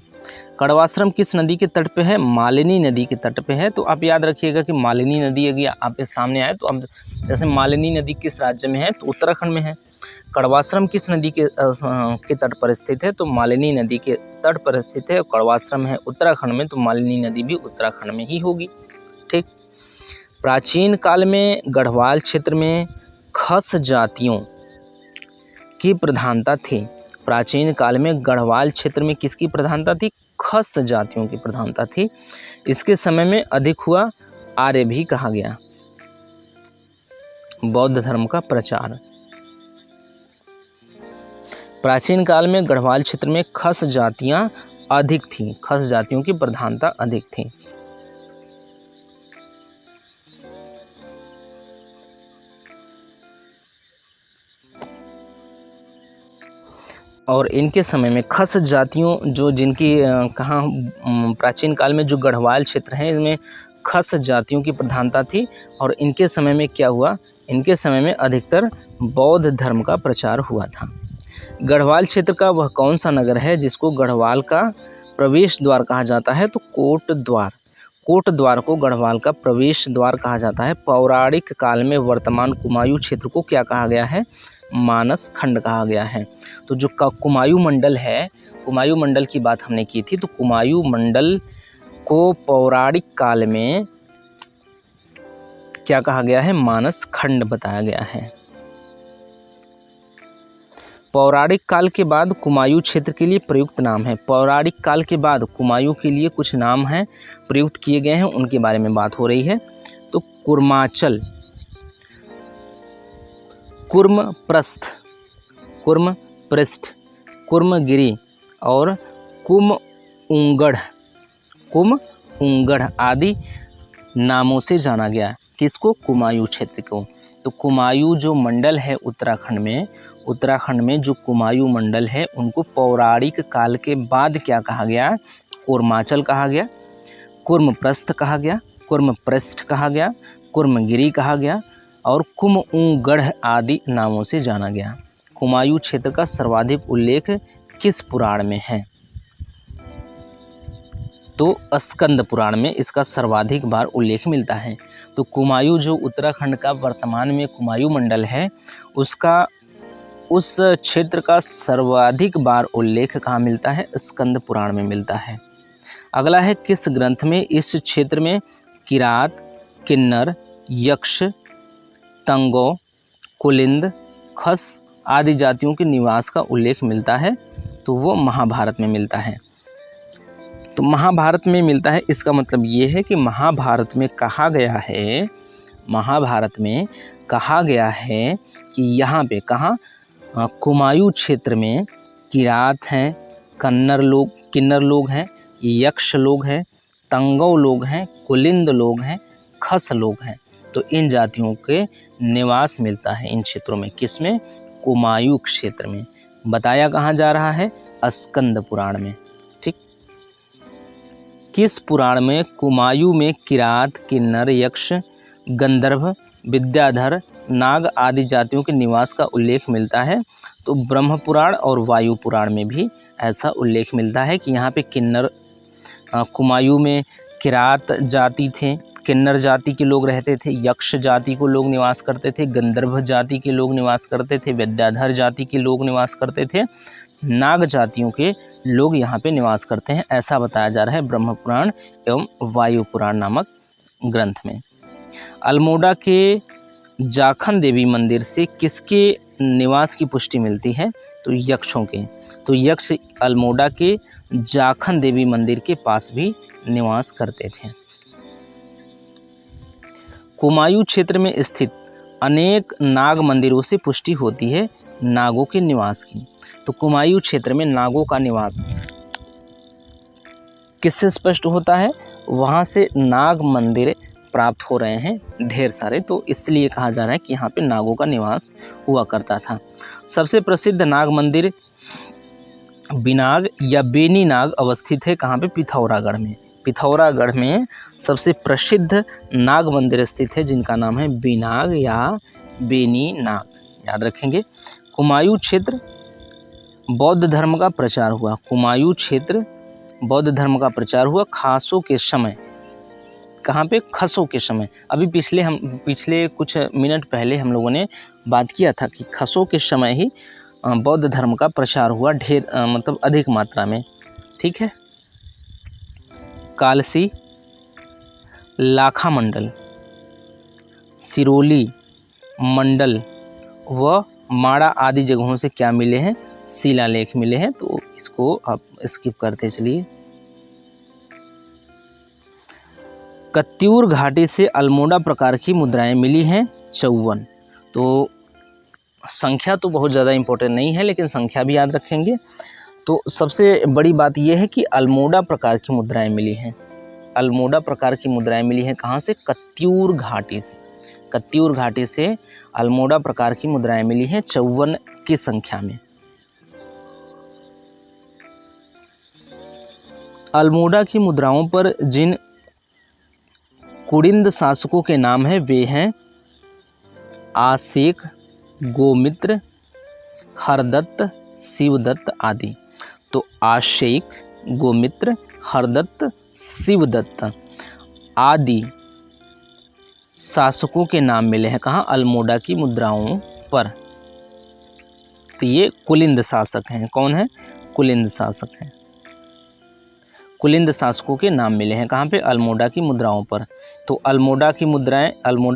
कड़वाश्रम किस नदी के तट पे है? मालिनी नदी के तट पे है। तो आप याद रखिएगा कि मालिनी नदी अगर आपके सामने आए तो अब जैसे मालिनी नदी किस राज्य में है? तो उत्तराखंड में है। कड़वाश्रम किस नदी के तट पर स्थित है? तो मालिनी नदी के तट पर स्थित है। कड़वाश्रम है उत्तराखंड में, तो मालिनी नदी भी उत्तराखंड में ही होगी। ठीक। प्राचीन काल में गढ़वाल क्षेत्र में खस जातियों की प्रधानता थी। प्राचीन काल में गढ़वाल क्षेत्र में किसकी प्रधानता थी? खस जातियों की प्रधानता थी। इसके समय में अधिक हुआ आर्य भी कहा गया। बौद्ध धर्म का प्रचार। प्राचीन काल में गढ़वाल क्षेत्र में खस जातियां अधिक थीं। खस जातियों की प्रधानता अधिक थी। और इनके समय में खस जातियों जो जिनकी कहाँ प्राचीन काल में जो गढ़वाल क्षेत्र है इसमें खस जातियों की प्रधानता थी। और इनके समय में क्या हुआ? इनके समय में अधिकतर बौद्ध धर्म का प्रचार हुआ था। गढ़वाल क्षेत्र का वह कौन सा नगर है जिसको गढ़वाल का प्रवेश द्वार कहा जाता है? तो कोट द्वार। कोट द्वार को गढ़वाल का प्रवेश द्वार कहा जाता है। पौराणिक काल में वर्तमान कुमायूं क्षेत्र को क्या कहा गया है? मानस खंड कहा गया है। तो जो कुमायूं मंडल है, कुमायूं मंडल की बात हमने की थी, तो कुमायूं मंडल को पौराणिक काल में क्या कहा गया है? मानस खंड बताया गया है। पौराणिक काल के बाद कुमायूं क्षेत्र के लिए प्रयुक्त नाम है। पौराणिक काल के बाद कुमायूं के लिए कुछ नाम हैं प्रयुक्त किए गए हैं, उनके बारे में बात हो रही है। तो कुर्माचल, कुर्मप्रस्थ, कुर्मपृष्ठ, कुर्मगिरी और कुमउंगढ़ आदि नामों से जाना गया। किसको? कुमायूं क्षेत्र को। तो कुमायूं जो मंडल है उत्तराखंड में जो कुमायूं मंडल है उनको पौराणिक काल के बाद क्या कहा गया? कुर्माचल कहा गया, कुर्मप्रस्थ कहा गया, कुर्मपृष्ठ कहा गया, कुर्मगिरी कहा गया और कुमउंगढ़ आदि नामों से जाना गया। कुमायूं क्षेत्र का सर्वाधिक उल्लेख किस पुराण में है? तो स्कंद पुराण में इसका सर्वाधिक बार उल्लेख मिलता है। तो कुमायूं जो उत्तराखंड का वर्तमान में कुमायूं मंडल है, उसका उस क्षेत्र का सर्वाधिक बार उल्लेख कहाँ मिलता है? स्कंद पुराण में मिलता है। अगला है, किस ग्रंथ में इस क्षेत्र में किरात, किन्नर, यक्ष, तंगो, कुलिंद, खस आदि जातियों के निवास का उल्लेख मिलता है? तो वो महाभारत में मिलता है। तो महाभारत में मिलता है, इसका मतलब ये है कि महाभारत में कहा गया है कि यहाँ पे कहाँ कुमायूं क्षेत्र में किरात हैं, किन्नर लोग हैं, यक्ष लोग हैं, तंगव लोग हैं, कुलिंद लोग हैं, खस लोग हैं। तो इन जातियों के निवास मिलता है इन क्षेत्रों में। किसमें? कुमायूं क्षेत्र में। बताया कहाँ जा रहा है? स्कंद पुराण में। ठीक। किस पुराण में कुमायूं में किरात, किन्नर, यक्ष, गंधर्व, विद्याधर, नाग आदि जातियों के निवास का उल्लेख मिलता है? तो ब्रह्म पुराण और वायु पुराण में भी ऐसा उल्लेख मिलता है कि यहाँ पे कुमायूं में किरात जाति थे, किन्नर जाति के लोग रहते थे, यक्ष जाति को लोग निवास करते थे, गंधर्व जाति के लोग निवास करते थे, विद्याधर जाति के लोग निवास करते थे, नाग जातियों के लोग यहाँ पे निवास करते हैं। ऐसा बताया जा रहा है ब्रह्म पुराण एवं वायु पुराण नामक ग्रंथ में। अल्मोड़ा के जाखन देवी मंदिर से किसके निवास की पुष्टि मिलती है? तो यक्षों के। तो यक्ष अल्मोड़ा के जाखन देवी मंदिर के पास भी निवास करते थे। कुमायूं क्षेत्र में स्थित अनेक नाग मंदिरों से पुष्टि होती है नागों के निवास की। तो कुमायूं क्षेत्र में नागों का निवास किससे स्पष्ट होता है? वहाँ से नाग मंदिर प्राप्त हो रहे हैं ढेर सारे, तो इसलिए कहा जा रहा है कि यहाँ पे नागों का निवास हुआ करता था। सबसे प्रसिद्ध नाग मंदिर बिनाग या बेनी नाग अवस्थित है कहाँ पे? पिथौरागढ़ में। पिथौरागढ़ में सबसे प्रसिद्ध नाग मंदिर स्थित है जिनका नाम है बिनाग या बेनी नाग, याद रखेंगे। कुमायूं क्षेत्र बौद्ध धर्म का प्रचार हुआ। कुमायूं क्षेत्र बौद्ध धर्म का प्रचार हुआ खासों के समय। कहाँ पे? खसों के समय। अभी पिछले कुछ मिनट पहले हम लोगों ने बात किया था कि खसों के समय ही बौद्ध धर्म का प्रचार हुआ मतलब अधिक मात्रा में। ठीक है। कालसी, लाखा मंडल, सिरोली मंडल व माड़ा आदि जगहों से क्या मिले हैं? शिलालेख मिले हैं। तो इसको आप स्किप करते चलिए। कत्यूर घाटी से अल्मोड़ा प्रकार की मुद्राएं मिली हैं 54। तो संख्या तो बहुत ज़्यादा इम्पोर्टेंट नहीं है, लेकिन संख्या भी याद रखेंगे। तो सबसे बड़ी बात यह है कि अल्मोड़ा प्रकार की मुद्राएं मिली हैं। अल्मोड़ा प्रकार की मुद्राएं मिली हैं कहाँ से? कत्यूर घाटी से। कत्यूर घाटी से अल्मोड़ा प्रकार की मुद्राएं मिली हैं 54 की संख्या में। अल्मोड़ा की मुद्राओं पर जिन कुड़िंद शासकों के नाम हैं वे हैं आसेक, गोमित्र, हरदत्त, शिवदत्त आदि। तो आशेक, गोमित्र, हरदत्त, शिवदत्त आदि शासकों के नाम मिले हैं कहाँ? अल्मोड़ा की मुद्राओं पर। तो ये कुलिंद शासक हैं। कौन है? कुलिंद शासक हैं। कुलिंद शासकों के नाम मिले हैं कहाँ पे? अल्मोड़ा की मुद्राओं पर। तो अल्मोड़ा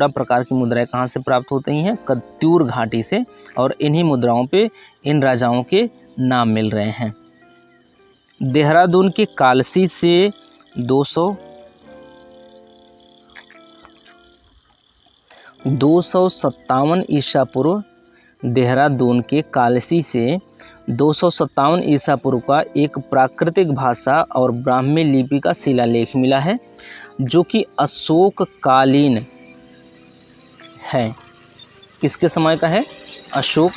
प्रकार की मुद्राएं कहाँ से प्राप्त होती हैं? कत्यूर घाटी से। और इन्हीं मुद्राओं पे इन राजाओं के नाम मिल रहे हैं। देहरादून के कालसी से 257 ईसा पूर्व, देहरादून के कालसी से 257 ईसा पूर्व का एक प्राकृतिक भाषा और ब्राह्मी लिपि का शिलालेख मिला है जो कि अशोक कालीन है। किसके समय का है? अशोक।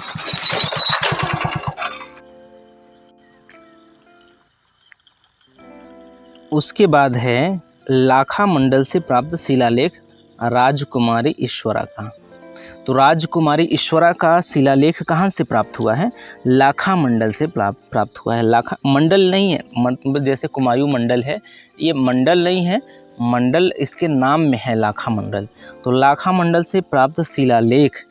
उसके बाद है लाखा मंडल से प्राप्त शिलालेख राजकुमारी ईश्वरा का। तो राजकुमारी ईश्वरा का शिलालेख कहाँ से प्राप्त हुआ है? लाखा मंडल से प्राप्त हुआ है। लाखा मंडल नहीं है, मतलब जैसे कुमायूं मंडल है, ये मंडल नहीं है, मंडल इसके नाम में है लाखा मंडल। तो लाखा मंडल से प्राप्त शिलालेख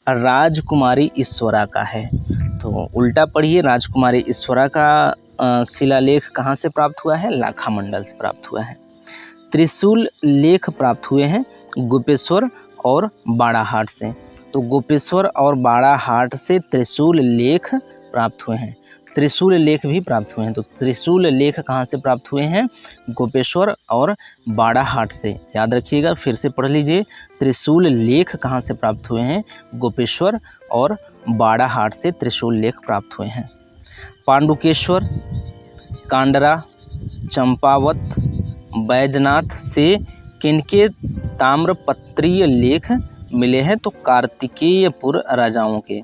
राजकुमारी ईश्वरा का है। तो उल्टा पढ़िए, राजकुमारी ईश्वरा का शिलालेख कहाँ से प्राप्त हुआ है? लाखा मंडल से प्राप्त हुआ है। त्रिशूल लेख प्राप्त हुए हैं गोपेश्वर और बाड़ाहाट से। तो गोपेश्वर और बाड़ाहाट से त्रिशूल लेख प्राप्त हुए हैं, त्रिशूल लेख भी प्राप्त हुए हैं। तो त्रिशूल लेख कहाँ से प्राप्त हुए हैं? गोपेश्वर और बाड़ाहाट से। याद रखिएगा, फिर से पढ़ लीजिए, त्रिशूल लेख कहाँ से प्राप्त हुए हैं? गोपेश्वर और बाड़ाहाट से त्रिशूल लेख प्राप्त हुए हैं। पांडुकेश्वर, कांडरा, चंपावत, बैजनाथ से किनके ताम्रपत्रीय लेख मिले हैं? तो कार्तिकेयपुर राजाओं के,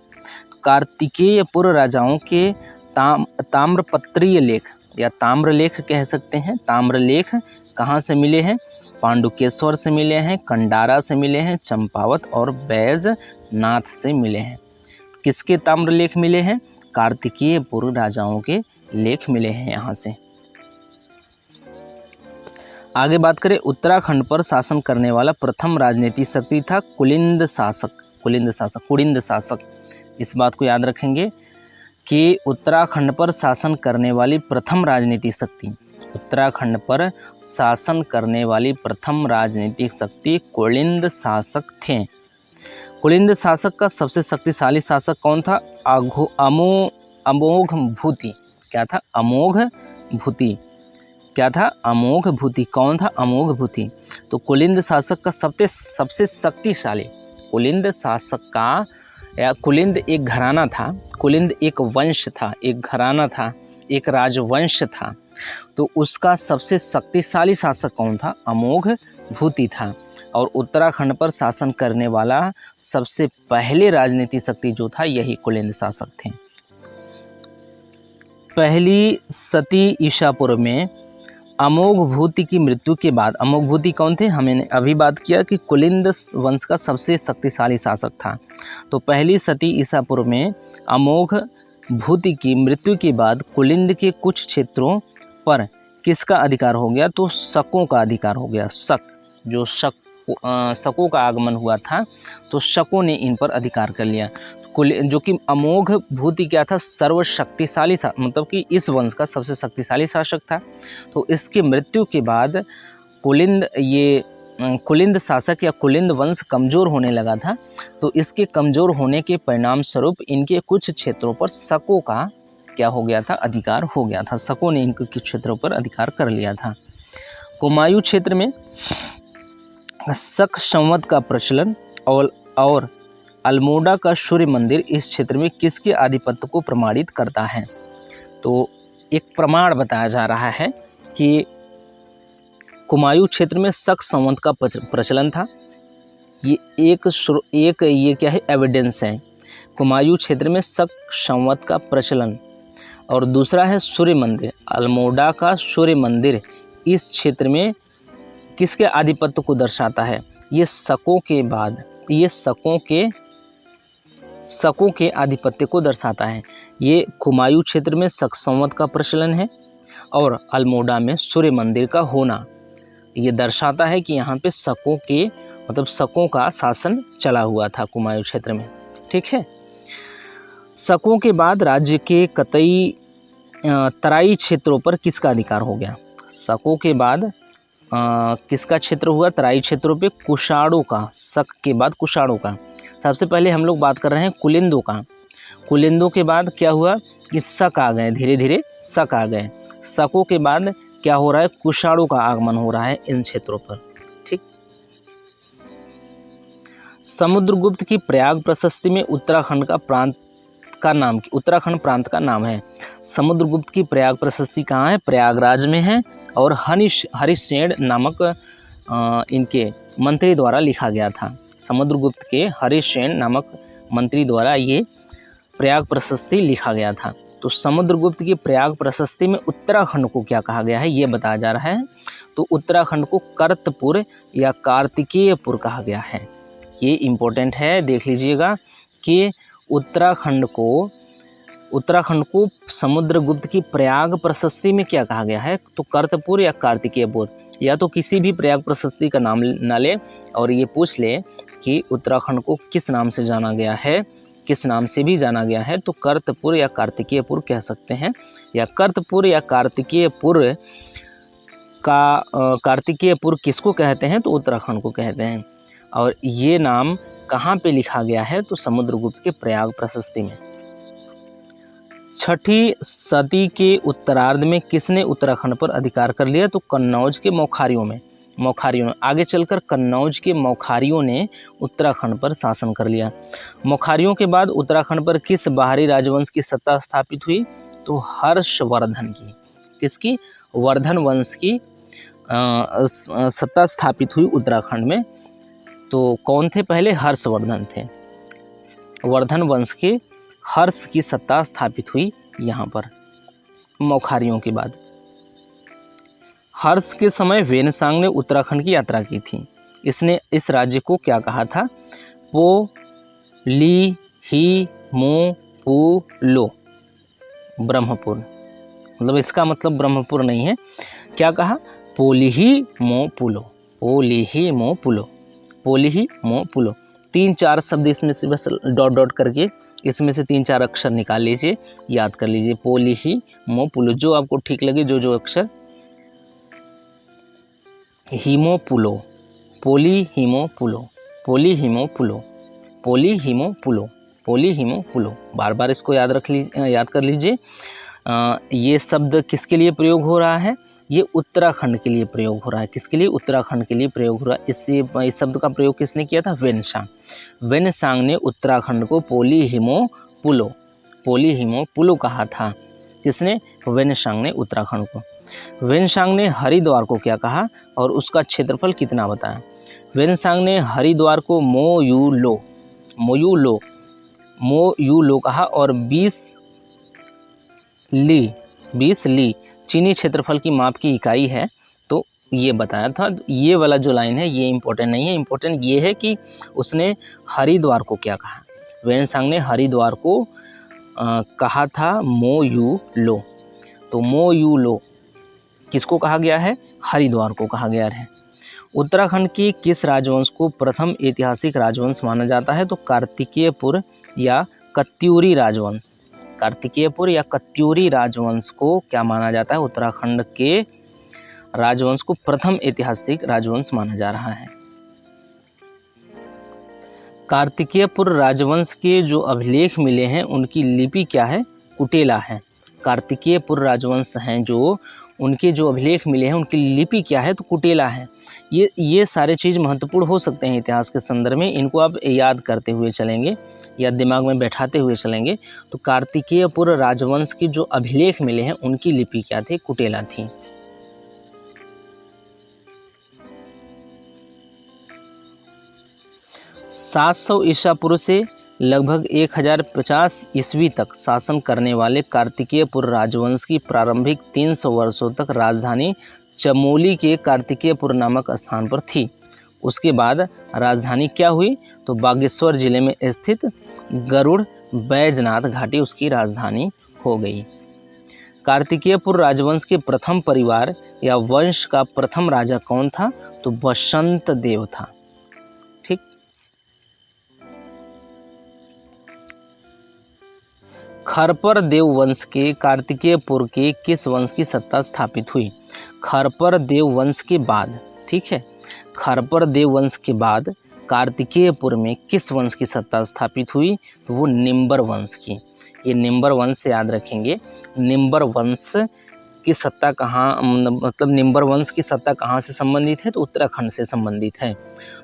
कार्तिकेयपुर राजाओं के ताम्रपत्रीय लेख या ताम्रलेख कह सकते हैं। ताम्रलेख कहाँ से मिले हैं? पांडुकेश्वर से मिले हैं, कंडारा से मिले हैं, चंपावत और बैजनाथ से मिले हैं। किसके ताम्रलेख मिले हैं? कार्तिकेयपुर राजाओं के लेख मिले हैं यहाँ से। आगे बात करें, उत्तराखंड पर शासन करने वाला प्रथम राजनीतिक शक्ति था कुलिंद शासक। कुलिंद शासक, इस बात को याद रखेंगे कि उत्तराखंड पर शासन करने वाली प्रथम राजनीतिक शक्ति, उत्तराखंड पर शासन करने वाली प्रथम राजनीतिक शक्ति कुलिंद शासक थे। कुलिंद शासक का सबसे शक्तिशाली शासक कौन था? अमोघ भूति। क्या था? अमोघ भूति। क्या था? अमोघ भूति। कौन था? अमोघ भूति। तो कुलिंद शासक का सबसे शक्तिशाली, कुलिंद शासक का, या कुलिंद एक घराना था, कुलिंद एक वंश था, एक घराना था, एक राजवंश था। तो उसका सबसे शक्तिशाली शासक कौन था? अमोघ भूति था। और उत्तराखंड पर शासन करने वाला सबसे पहले राजनीतिक शक्ति जो था, यही कुलिंद शासक थे। पहली सती ईशापुर में अमोघ भूति की मृत्यु के बाद, अमोघ भूति कौन थे? हमने अभी बात किया कि कुलिंद वंश का सबसे शक्तिशाली शासक था। तो पहली सती ईसापुर में अमोघ भूति की मृत्यु के बाद कुलिंद के कुछ क्षेत्रों पर किसका अधिकार हो गया? तो शकों का अधिकार हो गया। जो शकों का आगमन हुआ था, तो शकों ने इन पर अधिकार कर लिया। जो कि अमोघ भूति क्या था? सर्वशक्तिशाली, मतलब कि इस वंश का सबसे शक्तिशाली शासक था। तो इसकी मृत्यु के बाद कुलिंद शासक या कुलिंद वंश कमज़ोर होने लगा था। तो इसके कमज़ोर होने के परिणाम स्वरूप इनके कुछ क्षेत्रों पर शकों का क्या हो गया था? अधिकार हो गया था। शकों ने इनके कुछ क्षेत्रों पर अधिकार कर लिया था। कुमायूं क्षेत्र में शक संवत का प्रचलन और अल्मोड़ा का सूर्य मंदिर इस क्षेत्र में किसके आधिपत्य को प्रमाणित करता है? तो एक प्रमाण बताया जा रहा है कि कुमायूं क्षेत्र में शक संवत का प्रचलन था। ये क्या है? एविडेंस है। कुमायूं क्षेत्र में शक संवत का प्रचलन। और दूसरा है सूर्य मंदिर, अल्मोड़ा का सूर्य मंदिर इस क्षेत्र में किसके आधिपत्य को दर्शाता है? ये शकों के बाद, ये शकों के आधिपत्य को दर्शाता है। ये कुमायूं क्षेत्र में शक संवत का प्रचलन है और अल्मोड़ा में सूर्य मंदिर का होना, ये दर्शाता है कि यहाँ पे शकों का शासन चला हुआ था कुमायूं क्षेत्र में। ठीक है। शकों के बाद राज्य के कतई तराई क्षेत्रों पर किसका अधिकार हो गया? शकों के बाद किसका क्षेत्र हुआ? तराई क्षेत्रों पे कुषाणों का। शक के बाद कुषाणों का। सबसे पहले हम लोग बात कर रहे हैं कुलिंदों का। कुलिंदों के बाद क्या हुआ कि शक आ गए, धीरे धीरे शक आ गए। शकों के बाद क्या हो रहा है? कुषाणों का आगमन हो रहा है इन क्षेत्रों पर। ठीक। समुद्रगुप्त की प्रयाग प्रशस्ति में उत्तराखंड प्रांत का नाम है। समुद्रगुप्त की प्रयाग प्रशस्ति कहाँ है? प्रयागराज में है। और हरिसेन नामक इनके मंत्री द्वारा लिखा गया था। समुद्रगुप्त के हरिसेन नामक मंत्री द्वारा ये प्रयाग प्रशस्ति लिखा गया था। तो समुद्रगुप्त की प्रयाग प्रशस्ति में उत्तराखंड को क्या कहा गया है, ये बताया जा रहा है। तो उत्तराखंड को कर्तपुर या कार्तिकेयपुर कहा गया है। ये इम्पोर्टेंट है, देख लीजिएगा कि उत्तराखंड को समुद्रगुप्त की प्रयाग प्रशस्ति में क्या कहा गया है, तो कर्तपुर या कार्तिकेयपुर, या तो किसी भी प्रयाग प्रशस्ति का नाम ना ले और ये पूछ ले कि उत्तराखंड को किस नाम से जाना गया है, किस नाम से भी जाना गया है, तो कर्तपुर या कार्तिकेयपुर कह सकते हैं, या कर्तपुर या कार्तिकेयपुर किसको कहते हैं, तो उत्तराखंड को कहते हैं। और ये नाम कहाँ पे लिखा गया है, तो समुद्रगुप्त के प्रयाग प्रशस्ति में। 6ठी सदी के उत्तरार्ध में किसने उत्तराखंड पर अधिकार कर लिया, तो कन्नौज के मौखारियों में आगे चलकर कन्नौज के मौखारियों ने उत्तराखंड पर शासन कर लिया। मौखारियों के बाद उत्तराखंड पर किस बाहरी राजवंश की सत्ता स्थापित हुई, तो हर्षवर्धन की, किसकी, वर्धन वंश की सत्ता स्थापित हुई उत्तराखंड में। तो कौन थे पहले, हर्षवर्धन थे। वर्धन वंश के हर्ष की सत्ता स्थापित हुई यहाँ पर मौखारियों के बाद। हर्ष के समय वेनसांग ने उत्तराखंड की यात्रा की थी। इसने इस राज्य को क्या कहा था, पो ली ही मो पू लो, ब्रह्मपुर, मतलब इसका मतलब ब्रह्मपुर नहीं है, क्या कहा, पोलिही मो पुलो, पोलिही मो पुलो, पोलिही मो पुलो। 3-4 शब्द इसमें से बस डॉट डॉट करके इसमें से 3-4 अक्षर निकाल लीजिए, याद कर लीजिए, पोलिही मो पुलो, जो आपको ठीक लगे, जो अक्षर, हीमोपुलो, पोलीहीमोपुलो, पोलीहीमोपुलो, पोलीहीमोपुलो, पोलीहीमोपुलो, बार बार इसको याद कर लीजिए। ये शब्द किसके लिए प्रयोग हो रहा है, ये उत्तराखंड के लिए प्रयोग हो रहा है। किसके लिए, उत्तराखंड के लिए प्रयोग हो रहा है। इस शब्द का प्रयोग किसने किया था, वेनसांग ने उत्तराखंड को पोलीहीमोपुलो कहा था। किसने, वेनसांग ने उत्तराखंड को। वेनसांग ने हरिद्वार को क्या कहा और उसका क्षेत्रफल कितना बताया। वेनसांग ने हरिद्वार को मोयूलो कहा और 20 ली चीनी क्षेत्रफल की माप की इकाई है, तो ये बताया था। ये वाला जो लाइन है ये इम्पोर्टेंट नहीं है, इम्पोर्टेंट ये है कि उसने हरिद्वार को क्या कहा। वेनसांग ने हरिद्वार को कहा था मोयूलो, तो मोयूलो किसको कहा गया है, हरिद्वार को कहा गया है। उत्तराखंड की किस राजवंश को प्रथम ऐतिहासिक राजवंश माना जाता है, तो कार्तिकेयपुर या कत्यूरी राजवंश। कार्तिकेयपुर या कत्यूरी राजवंश को क्या माना जाता है, उत्तराखंड के राजवंश को प्रथम ऐतिहासिक राजवंश माना जा रहा है। कार्तिकेयपुर राजवंश के जो अभिलेख मिले हैं उनकी लिपि क्या है, कुटेला है। कार्तिकेयपुर राजवंश हैं जो उनके जो अभिलेख मिले हैं उनकी लिपि क्या है, तो कुटेला है। ये सारे चीज़ महत्वपूर्ण हो सकते हैं इतिहास के संदर्भ में, इनको आप याद करते हुए चलेंगे या दिमाग में बैठाते हुए चलेंगे। तो कार्तिकेयपुर राजवंश की जो अभिलेख मिले हैं उनकी लिपि क्या थी, कुटेला थी। (700 ईसा पूर्व से लगभग 1050 ईस्वी तक शासन करने वाले कार्तिकेयपुर राजवंश की प्रारंभिक 300 वर्षों तक राजधानी चमोली के कार्तिकेयपुर नामक स्थान पर थी। उसके बाद राजधानी क्या हुई, तो बागेश्वर जिले में स्थित गरुड़ बैजनाथ घाटी उसकी राजधानी हो गई। कार्तिकेयपुर राजवंश के प्रथम परिवार या वंश का प्रथम राजा कौन था, तो बसंत देव था। ठीक, खरपर देव वंश के कार्तिकेयपुर के किस वंश की सत्ता स्थापित हुई। खरपर देव वंश के बाद, ठीक है, खरपर देव वंश के बाद कार्तिकेयपुर में किस वंश की सत्ता स्थापित हुई, तो वो निम्बर वंश की। ये निम्बर वंश से याद रखेंगे। निम्बर वंश की सत्ता कहाँ, मतलब निम्बर वंश की सत्ता कहाँ से संबंधित है, तो उत्तराखंड से संबंधित है।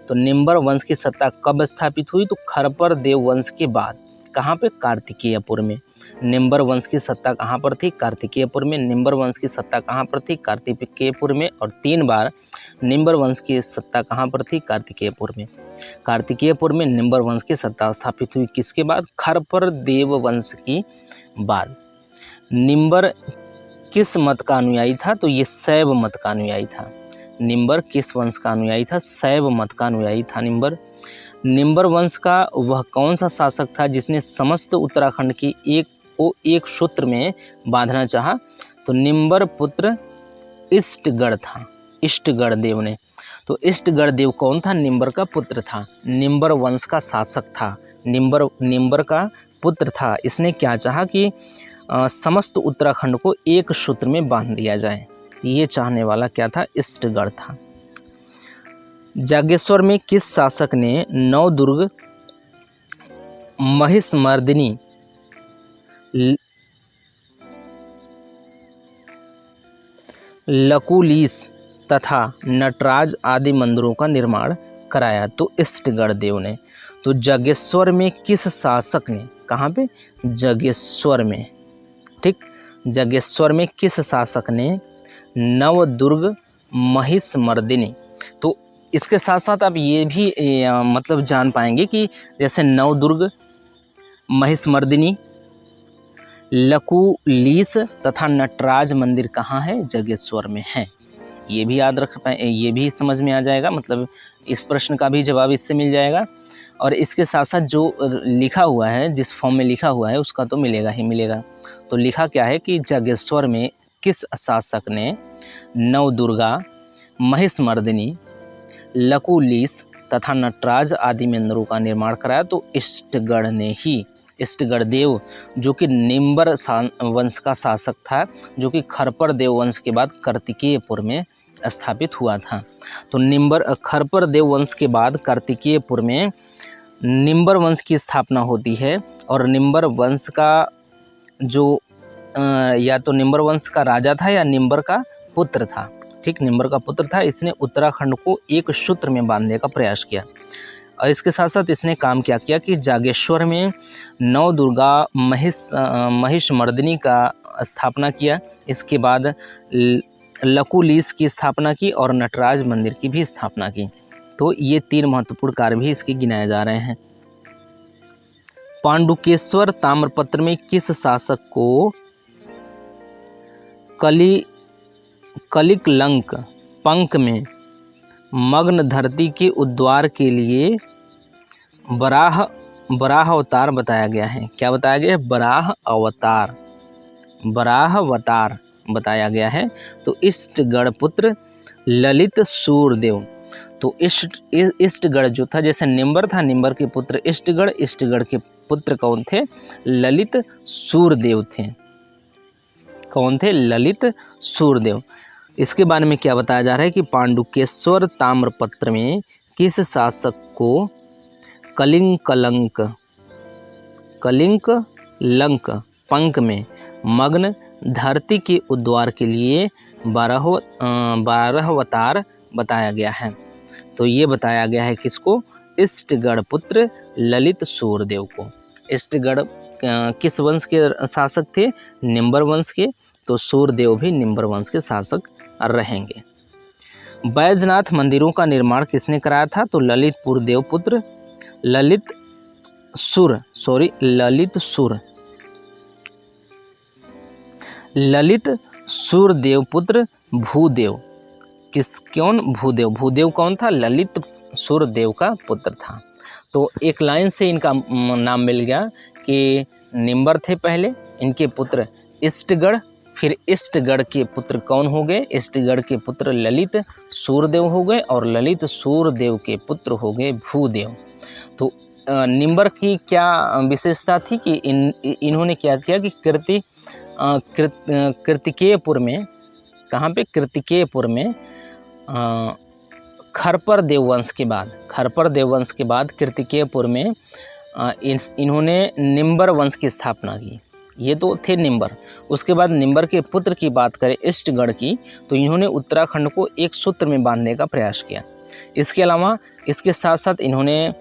तो निम्बर वंश की सत्ता कब स्थापित हुई, तो खरपर देव वंश के बाद। कहाँ पे, कार्तिकेयपुर में। निम्बर वंश की सत्ता कहाँ पर थी, कार्तिकेयपुर में। निम्बर वंश की सत्ता कहाँ पर थी, कार्तिकेयपुर में। और 3 बार निम्बर वंश की सत्ता कहाँ पर थी, कार्तिकेयपुर में। कार्तिकेयपुर में निम्बर वंश की सत्ता स्थापित हुई किसके बाद, खरपर देव वंश की बाद। निम्बर किस मत का अनुयायी था, तो ये शैव मत का अनुयायी था। निम्बर किस वंश का अनुयायी था, शैव मत का अनुयायी था निम्बर। निम्बर वंश का वह कौन सा शासक था जिसने समस्त उत्तराखंड की एक सूत्र में बांधना चाहा? तो निम्बर पुत्र इष्टगढ़ था, इष्टगढ़ देव ने। तो इष्टगढ़ देव कौन था? निम्बर का पुत्र था, निम्बर वंश का शासक था, निम्बर का पुत्र था। इसने क्या चाहा कि समस्त उत्तराखंड को एक सूत्र में बांध दिया जाए। ये चाहने वाला क्या था? इष्टगढ़ था। जागेश्वर में किस शासक ने नवदुर्ग, महिषमर्दिनी, लकुलीस तथा नटराज आदि मंदिरों का निर्माण कराया? तो इष्टगढ़ देव ने। तो जागेश्वर में किस शासक ने, कहाँ पे? जागेश्वर में, ठीक, जागेश्वर में किस शासक ने नवदुर्ग, महिषमर्दिनी। तो इसके साथ साथ आप ये भी मतलब जान पाएंगे कि जैसे नवदुर्ग, महिषमर्दिनी, लकुलीस तथा नटराज मंदिर कहाँ है? जागेश्वर में है। ये भी याद रख पाए, ये भी समझ में आ जाएगा, मतलब इस प्रश्न का भी जवाब इससे मिल जाएगा। और इसके साथ साथ जो लिखा हुआ है, जिस फॉर्म में लिखा हुआ है उसका तो मिलेगा ही मिलेगा। तो लिखा क्या है कि जागेश्वर में किस शासक ने नवदुर्गा, महिषमर्दिनी, लकुलीस तथा नटराज आदि मंदिरों का निर्माण कराया? तो इष्टगढ़ ने ही। इष्टगढ़ देव जो कि निम्बर वंश का शासक था, जो कि खरपर देव वंश के बाद कार्तिकेयपुर में स्थापित हुआ था। तो खरपर देव वंश के बाद कार्तिकेयपुर में निम्बर वंश की स्थापना होती है। और निम्बर वंश का जो या तो निम्बर वंश का राजा था या निम्बर का पुत्र था, ठीक, निम्बर का पुत्र था। इसने उत्तराखंड को एक सूत्र में बांधने का प्रयास किया। और इसके साथ साथ इसने काम क्या किया कि जागेश्वर में नवदुर्गा, महिषमर्दिनी का स्थापना किया। इसके बाद लकुलीस की स्थापना की और नटराज मंदिर की भी स्थापना की। तो ये 3 महत्वपूर्ण कार्य भी इसके गिनाए जा रहे हैं। पांडुकेश्वर ताम्रपत्र में किस शासक को कलिकलंक पंख में मग्न धरती के उद्धार के लिए बराह अवतार बताया गया है? क्या बताया गया है? बराह अवतार बताया गया है। तो इष्टगढ़ पुत्र ललित सूरदेव। तो इष्टगढ़ जो था, जैसे निम्बर था, निम्बर के पुत्र इष्टगढ़, इष्टगढ़ के पुत्र कौन थे? ललित सूरदेव थे। कौन थे? ललित सूरदेव। इसके बारे में क्या बताया जा रहा है कि पांडुकेश्वर ताम्रपत्र में किस शासक को कलिंकलंक पंख में मग्न धरती के उद्धार के लिए 12 अवतार बताया गया है? तो ये बताया गया है किसको? इष्टगढ़ पुत्र ललित सूरदेव को। इष्टगढ़ किस वंश के शासक थे? निम्बर वंश के। तो सूरदेव भी निम्बर वंश के शासक रहेंगे। बैजनाथ मंदिरों का निर्माण किसने कराया था? तो ललितपुर देव पुत्र ललित सूरदेव पुत्र भूदेव। भूदेव। भूदेव कौन था? ललित सूरदेव का पुत्र था। तो एक लाइन से इनका नाम मिल गया कि निम्बर थे पहले, इनके पुत्र इष्टगढ़, फिर इष्टगढ़ के पुत्र कौन हो गए? इष्टगढ़ के पुत्र ललित सूरदेव हो गए और ललित सूरदेव के पुत्र हो गए भूदेव। तो निम्बर की क्या विशेषता थी कि इन्होंने क्या किया कि कार्तिकेयपुर में, कहाँ पे? कार्तिकेयपुर में खरपर देववंश के बाद कार्तिकेयपुर में इन्होंने निम्बर वंश की स्थापना की। ये तो थे निम्बर। उसके बाद निम्बर के पुत्र की बात करें इष्टगढ़ की, तो इन्होंने उत्तराखंड को एक सूत्र में बांधने का प्रयास किया। इसके अलावा इसके साथ साथ इन्होंने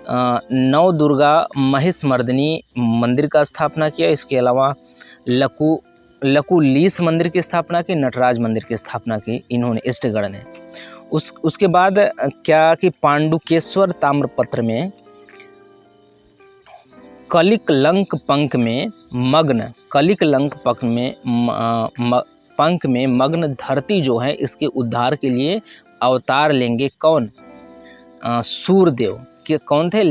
नवदुर्गा महिषमर्दिनी मंदिर का स्थापना किया। इसके अलावा लकुलीस मंदिर की स्थापना की, नटराज मंदिर की स्थापना की इन्होंने इष्टगढ़ ने। उसके बाद क्या कि पांडुकेश्वर ताम्रपत्र में कलिकलंक पंख में मग्न धरती जो है, इसके उद्धार के लिए अवतार लेंगे कौन? सूरदेव। कि कौन थे?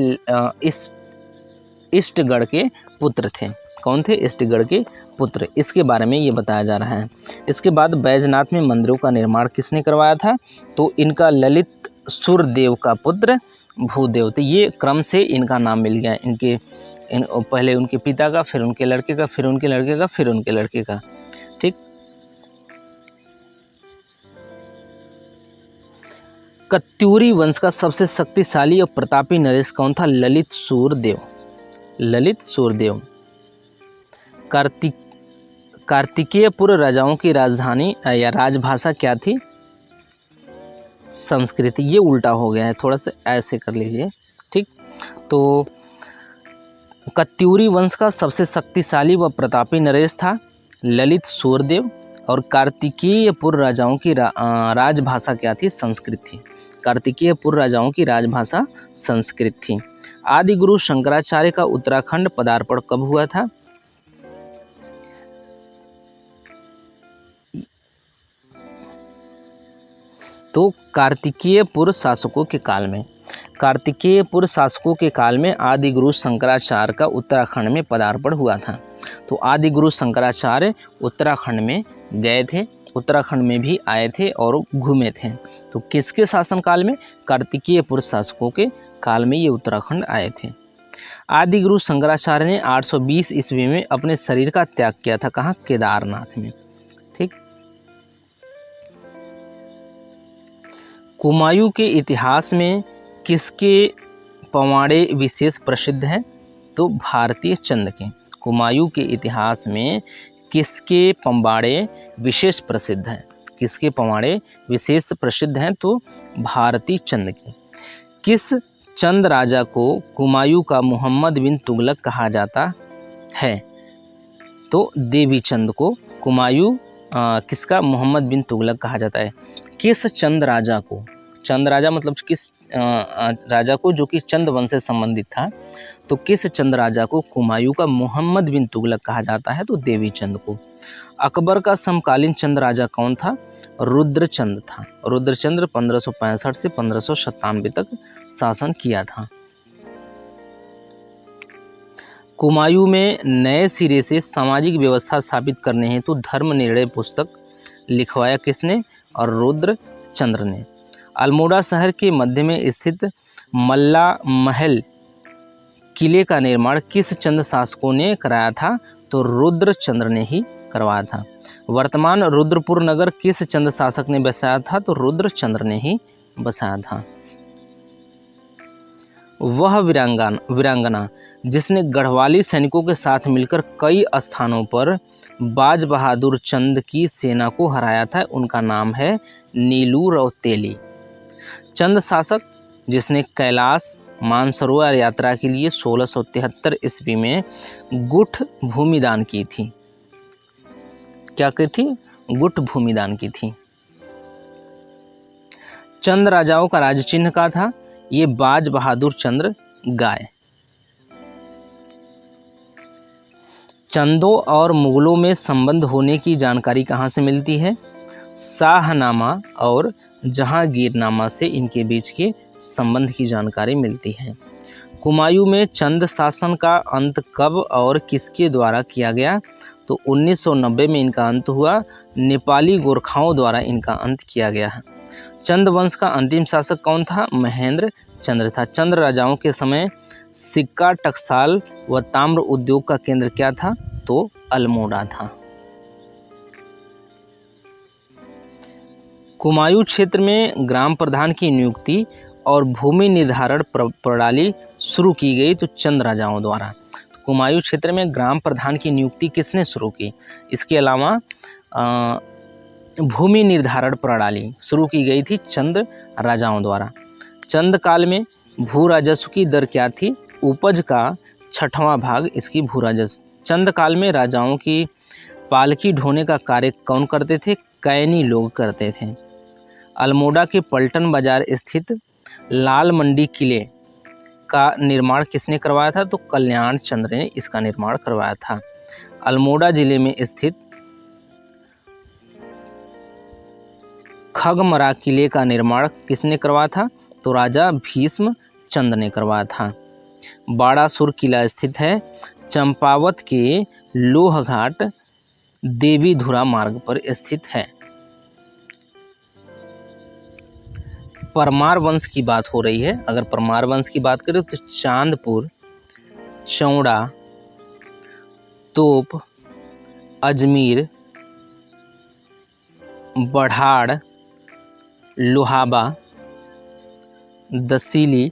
इष्टगढ़ के पुत्र थे। कौन थे? इष्टगढ़ के पुत्र। इसके बारे में ये बताया जा रहा है। इसके बाद बैजनाथ में मंदिरों का निर्माण किसने करवाया था? तो इनका ललित सुरदेव का पुत्र भूदेव। तो ये क्रम से इनका नाम मिल गया। पहले उनके पिता का, फिर उनके लड़के का, फिर उनके लड़के का, फिर उनके लड़के का। ठीक। कत्यूरी वंश का सबसे शक्तिशाली और प्रतापी नरेश कौन था? ललित सूरदेव। ललित सूरदेव। कार्तिकेयपुर राजाओं की राजधानी या राजभाषा क्या थी? संस्कृत। ये उल्टा हो गया है, थोड़ा सा ऐसे कर लीजिए। ठीक। तो कत्यूरी वंश का सबसे शक्तिशाली व प्रतापी नरेश था ललित सूरदेव, और कार्तिकेयपुर राजाओं की राजभाषा क्या थी? संस्कृत थी। कार्तिकेयपुर राजाओं की राजभाषा संस्कृत थी। आदि गुरु शंकराचार्य का उत्तराखंड पदार्पण कब हुआ था? तो कार्तिकेयपुर शासकों के काल में। कार्तिकेयपुर शासकों के काल में आदि गुरु शंकराचार्य का उत्तराखंड में पदार्पण हुआ था। तो आदि गुरु शंकराचार्य उत्तराखंड में गए थे, उत्तराखंड में भी आए थे और घूमे थे। तो किसके शासनकाल में? कार्तिकेयपुर शासकों के काल में ये उत्तराखंड आए थे। आदि गुरु शंकराचार्य ने 820 ईस्वी में अपने शरीर का त्याग किया था। कहाँ? केदारनाथ में। ठीक। कुमायूं के इतिहास में किसके पवाड़े विशेष प्रसिद्ध हैं? तो भारतीय चंद के। कुमायूं के इतिहास में किसके पवाड़े विशेष प्रसिद्ध हैं? किसके पवाड़े विशेष प्रसिद्ध हैं? तो भारतीय चंद के। किस चंद राजा को कुमायूं का मोहम्मद बिन तुगलक कहा जाता है? तो देवी चंद को कुमायूं किसका मोहम्मद बिन तुगलक कहा जाता है? किस चंद राजा को? चंद राजा मतलब किस राजा को जो कि चंद वंश से संबंधित था। तो किस चंद राजा को कुमायूं का मोहम्मद बिन तुगलक कहा जाता है? तो देवी चंद को। अकबर का समकालीन चंद राजा कौन था? रुद्रचंद था। रुद्रचंद्र 1565 से 1597 तक शासन किया था। कुमायूं में नए सिरे से सामाजिक व्यवस्था स्थापित करने हेतु धर्म निर्णय पुस्तक लिखवाया किसने? और रुद्रचंद्र ने। अल्मोड़ा शहर के मध्य में स्थित मल्ला महल किले का निर्माण किस चंद शासकों ने कराया था? तो रुद्रचंद्र ने ही करवाया था। वर्तमान रुद्रपुर नगर किस चंद शासक ने बसाया था? तो रुद्रचंद्र ने ही बसाया था। वह वीरांगना जिसने गढ़वाली सैनिकों के साथ मिलकर कई स्थानों पर बाज बहादुर चंद की सेना को हराया था, उनका नाम है नीलू रौतेली। चंद शासक जिसने कैलाश मानसरोवर यात्रा के लिए 1673 ईस्वी में गुठ भूमि दान की थी। क्या की थी? गुठ भूमि दान की थी। चंद राजाओं का राज चिन्ह का था? ये बाज बहादुर चंद्र गाय। चंदों और मुगलों में संबंध होने की जानकारी कहाँ से मिलती है? शाहनामा और जहांगीरनामा से इनके बीच के संबंध की जानकारी मिलती है। कुमायूं में चंद शासन का अंत कब और किसके द्वारा किया गया? तो 1990 में इनका अंत हुआ। नेपाली गोरखाओं द्वारा इनका अंत किया गया है। चंद वंश का अंतिम शासक कौन था? महेंद्र चंद्र था। चंद राजाओं के समय सिक्का, टकसाल व ताम्र उद्योग का केंद्र क्या था? तो अल्मोड़ा था। कुमायूं क्षेत्र में ग्राम प्रधान की नियुक्ति और भूमि निर्धारण प्रणाली शुरू की गई तो चंद राजाओं द्वारा। कुमायूं क्षेत्र में ग्राम प्रधान की नियुक्ति किसने शुरू की? इसके अलावा भूमि निर्धारण प्रणाली शुरू की गई थी चंद राजाओं द्वारा। चंद काल में भू राजस्व की दर क्या थी? उपज का 6वां भाग इसकी भू राजस्व। चंद काल में राजाओं की पालकी ढोने का कार्य कौन करते थे? कैनी लोग करते थे। अल्मोड़ा के पलटन बाजार स्थित लाल मंडी किले का निर्माण किसने करवाया था? तो कल्याण चंद्र ने इसका निर्माण करवाया था। अल्मोड़ा जिले में स्थित खगमरा किले का निर्माण किसने करवाया था? तो राजा भीष्म चंद ने करवाया था। बाड़ासुर किला स्थित है चंपावत के लोहघाट देवीधुरा मार्ग पर स्थित है। परमार वंश की बात हो रही है। अगर परमार वंश की बात करें तो चांदपुर, चौड़ा, तोप, अजमेर, बढ़ाड़, लोहाबा, दसीली,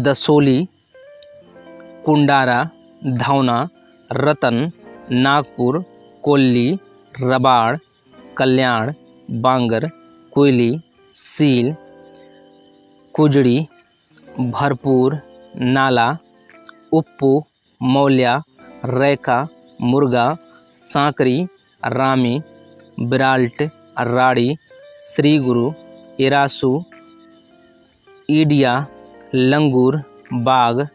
दसोली, कुंडारा, धौना, रतन, नागपुर, कोल्ली, रबाड़, कल्याण, बांगर, कोयली, सील, कुजड़ी, भरपूर, नाला, उप्पू, मौल्या, रैका, मुर्गा, सांकरी, रामी, बिराल्ट, राड़ी, श्री गुरु, इरासू, ईडिया, लंगूर, बाग,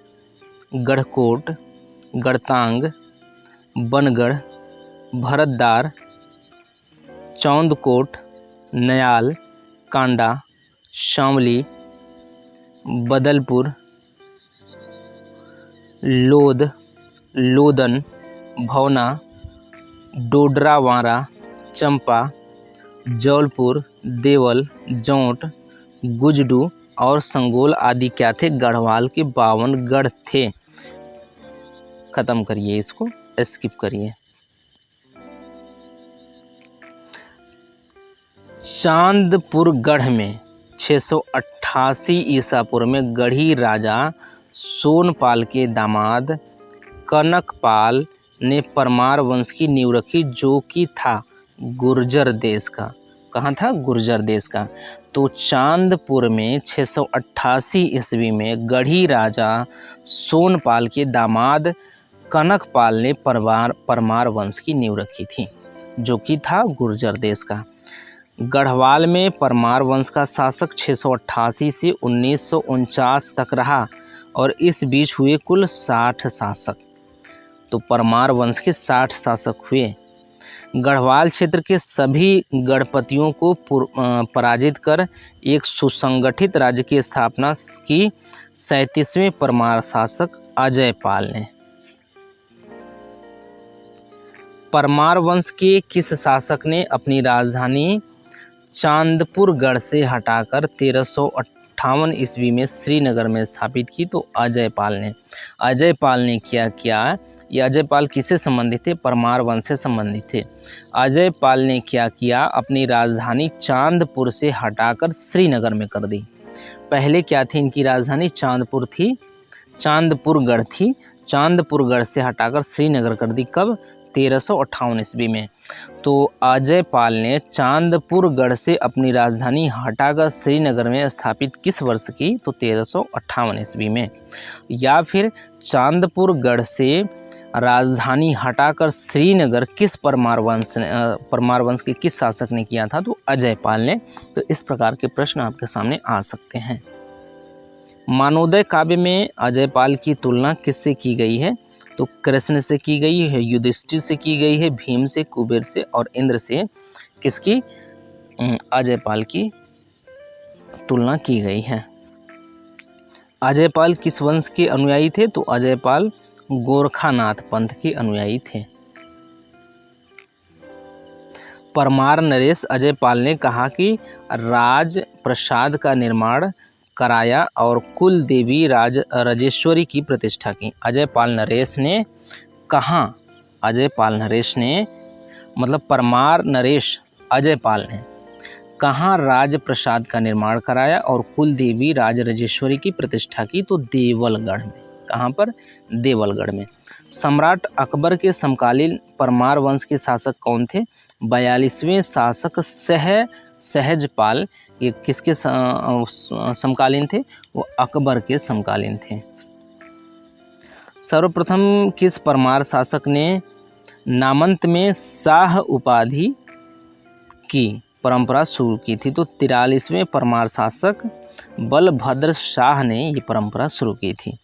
गढ़कोट, गढ़तांग, बनगढ़, भरतदार, चौंदकोट, नयाल, कांडा, शामली, बदलपुर, लोद, लोदन, भवना, डोडरावारा, चंपा, जौलपुर, देवल, जौंट, गुजडू और संगोल आदि क्या थे? गढ़वाल के 52 गढ़ थे। खत्म करिए, इसको स्किप करिए। चांदपुर गढ़ में 688 ईसा पूर्व में गढ़ी राजा सोनपाल के दामाद कनकपाल ने परमार वंश की नींव रखी, जो कि था गुर्जर देश का। कहाँ था? गुर्जर देश का। तो चांदपुर में 688 ईस्वी में गढ़ी राजा सोनपाल के दामाद कनकपाल ने परमार वंश की नींव रखी थी, जो कि था गुर्जर देश का। गढ़वाल में परमार वंश का शासक 688 से 1949 तक रहा और इस बीच हुए कुल 60 शासक। तो परमार वंश के 60 शासक हुए। गढ़वाल क्षेत्र के सभी गढ़पतियों को पराजित कर एक सुसंगठित राज्य की स्थापना की 37वें परमार शासक अजयपाल ने। परमार वंश के किस शासक ने अपनी राजधानी चांदपुरगढ़ से हटाकर 1358 ईस्वी में श्रीनगर में स्थापित की? तो अजयपाल ने। अजयपाल ने क्या किया? ये अजयपाल किससे संबंधित थे? परमार वंश से संबंधित थे। अजयपाल ने क्या किया? अपनी राजधानी चांदपुर से हटाकर श्रीनगर में कर दी। पहले क्या थी इनकी राजधानी? चांदपुर थी, चांदपुरगढ़ थी। चांदपुरगढ़ से हटाकर श्रीनगर कर दी। कब? 1358 ईस्वी में। तो अजयपाल ने चांदपुरगढ़ से अपनी राजधानी हटाकर श्रीनगर में स्थापित किस वर्ष की? तो 1358 ईस्वी में। या फिर चांदपुरगढ़ से राजधानी हटाकर श्रीनगर किस परमार वंश के किस शासक ने किया था? तो अजयपाल ने। तो इस प्रकार के प्रश्न आपके सामने आ सकते हैं। मानवोदय काव्य में अजयपाल की तुलना किससे की गई है? तो कृष्ण से की गई है, युधिष्ठिर से की गई है, भीम से, कुबेर से और इंद्र से किसकी? अजयपाल की तुलना की गई है। अजयपाल किस वंश के अनुयायी थे? तो अजयपाल गोरखानाथ पंथ के अनुयायी थे। परमार नरेश अजयपाल ने कहा कि राज प्रसाद का निर्माण कराया और कुल देवी राजेश्वरी की प्रतिष्ठा की। अजयपाल नरेश ने कहा? अजयपाल नरेश ने मतलब परमार नरेश अजयपाल ने कहाँ राज प्रसाद का निर्माण कराया और कुल देवी राजेश्वरी की प्रतिष्ठा की? तो देवलगढ़ में। कहाँ पर? देवलगढ़ में। सम्राट अकबर के समकालीन परमार वंश के शासक कौन थे? 42वें शासक सहजपाल। ये किसके समकालीन थे? वो अकबर के समकालीन थे। सर्वप्रथम किस परमार शासक ने नामंत में शाह उपाधि की परंपरा शुरू की थी? तो 43वें परमार शासक बलभद्र शाह ने ये परंपरा शुरू की थी।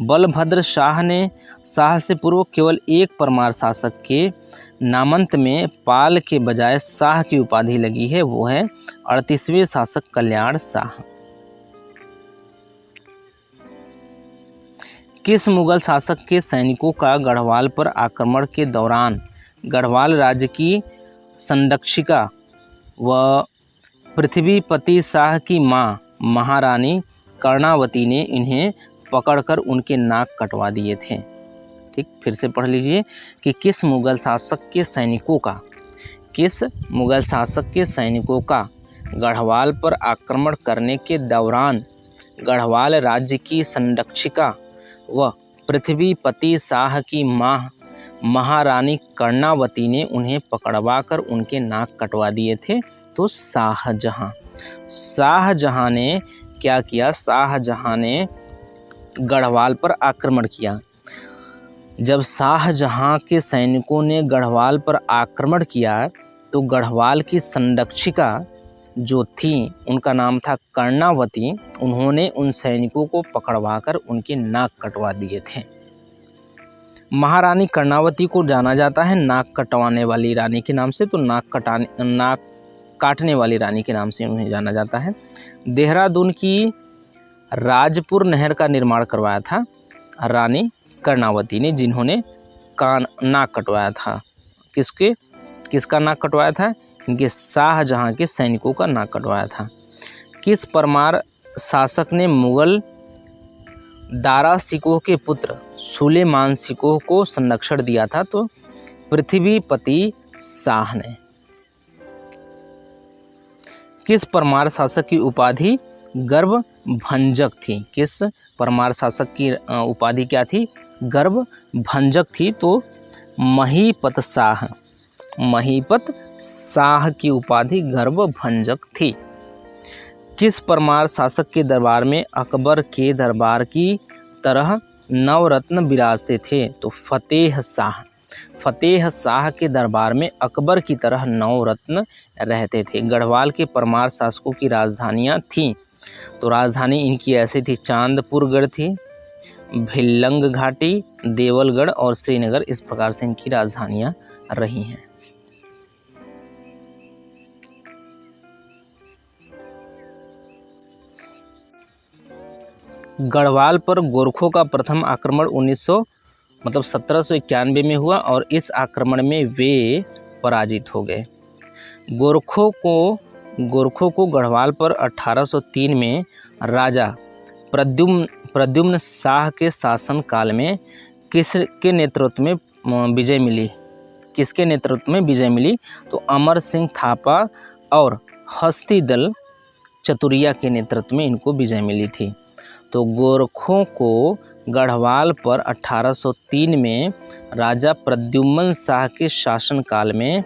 बलभद्र शाह ने शाह से पूर्व केवल एक परमार शासक के नामंत में पाल के बजाय शाह की उपाधि लगी है वो है 38वें शासक कल्याण शाह। किस मुगल शासक के सैनिकों का गढ़वाल पर आक्रमण के दौरान गढ़वाल राज्य की संरक्षिका व पृथ्वीपति शाह की मां महारानी कर्णावती ने इन्हें पकड़कर उनके नाक कटवा दिए थे? ठीक, फिर से पढ़ लीजिए कि किस मुगल शासक के सैनिकों का गढ़वाल पर आक्रमण करने के दौरान गढ़वाल राज्य की संरक्षिका व पृथ्वीपति शाह की मां महारानी कर्णावती ने उन्हें पकड़वाकर उनके नाक कटवा दिए थे? तो शाहजहां ने क्या किया? शाहजहां ने गढ़वाल पर आक्रमण किया। जब शाहजहां के सैनिकों ने गढ़वाल पर आक्रमण किया तो गढ़वाल की संरक्षिका जो थी उनका नाम था कर्णावती, उन्होंने उन सैनिकों को पकड़वाकर उनके नाक कटवा दिए थे। महारानी कर्णावती को जाना जाता है नाक कटवाने वाली रानी के नाम से, तो नाक काटने वाली रानी के नाम से उन्हें जाना जाता है। देहरादून की राजपुर नहर का निर्माण करवाया था रानी कर्णावती ने, जिन्होंने नाक कटवाया था। किसका नाक कटवाया था? इनके शाहजहां के सैनिकों का नाक कटवाया था। किस परमार शासक ने मुगल दारा शिकोह के पुत्र सुलेमान शिकोह को संरक्षण दिया था? तो पृथ्वीपति शाह ने। किस परमार शासक की उपाधि गर्भभंजक थी? किस परमार शासक की उपाधि क्या थी? गर्भभंजक थी। तो महीपत शाह की उपाधि गर्भभंजक थी। किस परमार शासक के दरबार में अकबर के दरबार की तरह नवरत्न विराजते थे? तो फतेह शाह के दरबार में अकबर की तरह नवरत्न रहते थे। गढ़वाल के परमार शासकों की राजधानियां थीं, तो राजधानी इनकी ऐसी थी, चांदपुरगढ़ थी, भिल्लंग घाटी, देवलगढ़ और श्रीनगर, इस प्रकार से इनकी राजधानियां रही हैं। गढ़वाल पर गोरखों का प्रथम आक्रमण 1791 में हुआ और इस आक्रमण में वे पराजित हो गए। गोरखों को गढ़वाल पर 1803 में राजा प्रद्युम्न शाह के शासन काल में किसके नेतृत्व में विजय मिली? तो अमर सिंह थापा और हस्तीदल चतुरिया के नेतृत्व में इनको विजय मिली थी। तो गोरखों को गढ़वाल पर 1803 में राजा प्रद्युम्न शाह के शासनकाल में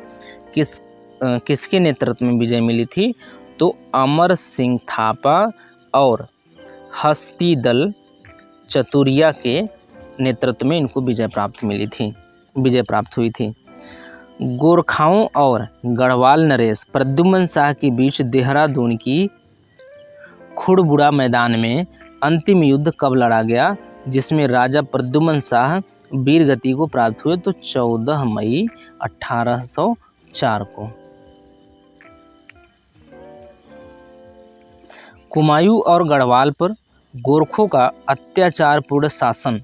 किसके नेतृत्व में विजय मिली थी? तो अमर सिंह थापा और हस्तीदल चतुरिया के नेतृत्व में इनको विजय प्राप्त हुई थी। गोरखाओं और गढ़वाल नरेश प्रद्युम्न शाह के बीच देहरादून की खुड़बुड़ा मैदान में अंतिम युद्ध कब लड़ा गया, जिसमें राजा प्रद्युम्न शाह वीरगति को प्राप्त हुए? तो 14 मई 1804 को। कुमायूं और गढ़वाल पर गोरखों का अत्याचारपूर्ण शासन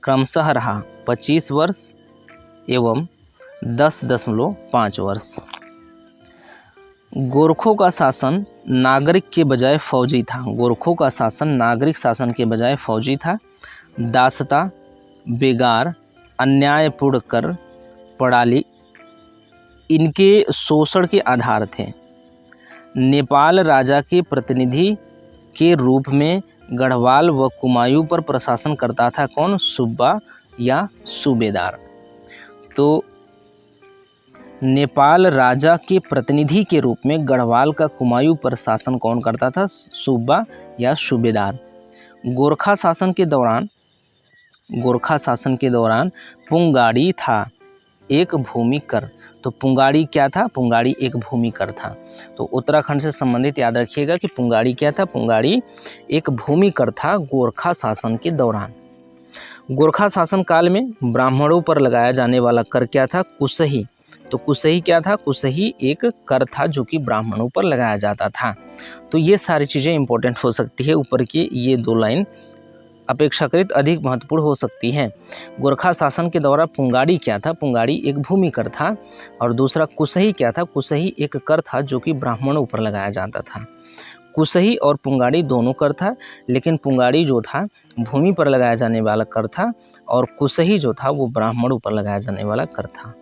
क्रमशः रहा 25 वर्ष एवं 10.5 वर्ष। गोरखों का शासन नागरिक के बजाय फौजी था। गोरखों का शासन नागरिक शासन के बजाय फौजी था। दासता, बेगार, अन्यायपूर्ण कर प्रणाली इनके शोषण के आधार थे। नेपाल राजा के प्रतिनिधि के रूप में गढ़वाल व कुमायूं पर प्रशासन करता था कौन? सूबा या सूबेदार। तो नेपाल राजा के प्रतिनिधि के रूप में गढ़वाल का कुमायूं पर शासन कौन करता था? सूबा या सूबेदार। गोरखा शासन के दौरान पुंगाड़ी था एक भूमि कर। तो पुंगाड़ी क्या था? पुंगाड़ी एक भूमि कर था। तो उत्तराखंड से संबंधित याद रखिएगा कि पुंगाड़ी क्या था? पुंगाड़ी एक भूमि कर था गोरखा शासन के दौरान। गोरखा शासन काल में ब्राह्मणों पर लगाया जाने वाला कर क्या था? कुसही। तो कुसही क्या था? कुसही एक कर था जो कि ब्राह्मणों पर लगाया जाता था। तो ये सारी चीज़ें इंपॉर्टेंट हो सकती है। ऊपर की ये 2 लाइन अपेक्षाकृत अधिक महत्वपूर्ण हो सकती हैं। गोरखा शासन के दौरान पुंगाड़ी क्या था? पुंगाड़ी एक भूमि कर था। और दूसरा कुसही क्या था? कुसही एक कर था जो कि ब्राह्मणों पर लगाया जाता था। कुसही और पुंगाड़ी दोनों कर था, लेकिन पुंगाड़ी जो था भूमि पर लगाया जाने वाला कर था और कुसही जो था वो ब्राह्मणों पर लगाया जाने वाला कर था।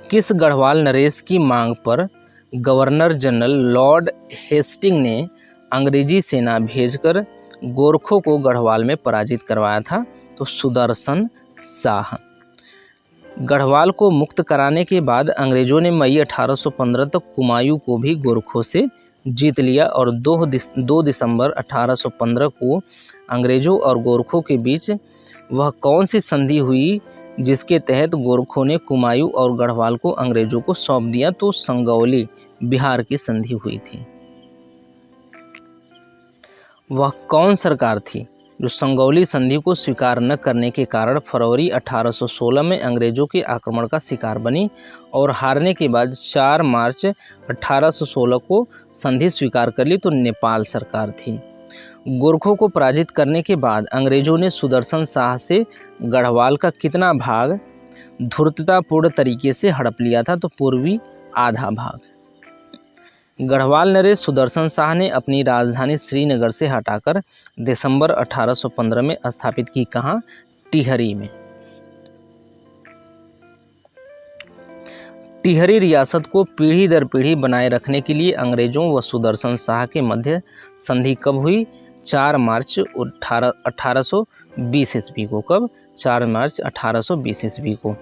किस गढ़वाल नरेश की मांग पर गवर्नर जनरल लॉर्ड हेस्टिंग ने अंग्रेजी सेना भेजकर गोरखों को गढ़वाल में पराजित करवाया था? तो सुदर्शन शाह। गढ़वाल को मुक्त कराने के बाद अंग्रेजों ने मई 1815 तक कुमायूं को भी गोरखों से जीत लिया और 2 दिसंबर 1815 को अंग्रेजों और गोरखों के बीच वह कौन सी संधि हुई जिसके तहत गोरखों ने कुमायूं और गढ़वाल को अंग्रेजों को सौंप दिया? तो संगौली बिहार की संधि हुई थी। वह कौन सरकार थी जो संगौली संधि को स्वीकार न करने के कारण फरवरी 1816 में अंग्रेजों के आक्रमण का शिकार बनी और हारने के बाद 4 मार्च 1816 को संधि स्वीकार कर ली? तो नेपाल सरकार थी। गोरखों को पराजित करने के बाद अंग्रेजों ने सुदर्शन शाह से गढ़वाल का कितना भाग धूर्ततापूर्ण तरीके से हड़प लिया था? तो पूर्वी आधा भाग। गढ़वाल नरेश सुदर्शन शाह ने अपनी राजधानी श्रीनगर से हटाकर दिसंबर 1815 में स्थापित की। कहाँ? टिहरी में। टिहरी रियासत को पीढ़ी दर पीढ़ी बनाए रखने के लिए अंग्रेजों व सुदर्शन शाह के मध्य संधि कब हुई? 4 मार्च 1820 ईस्वी को। कब? 4 मार्च 1820 ईस्वी को।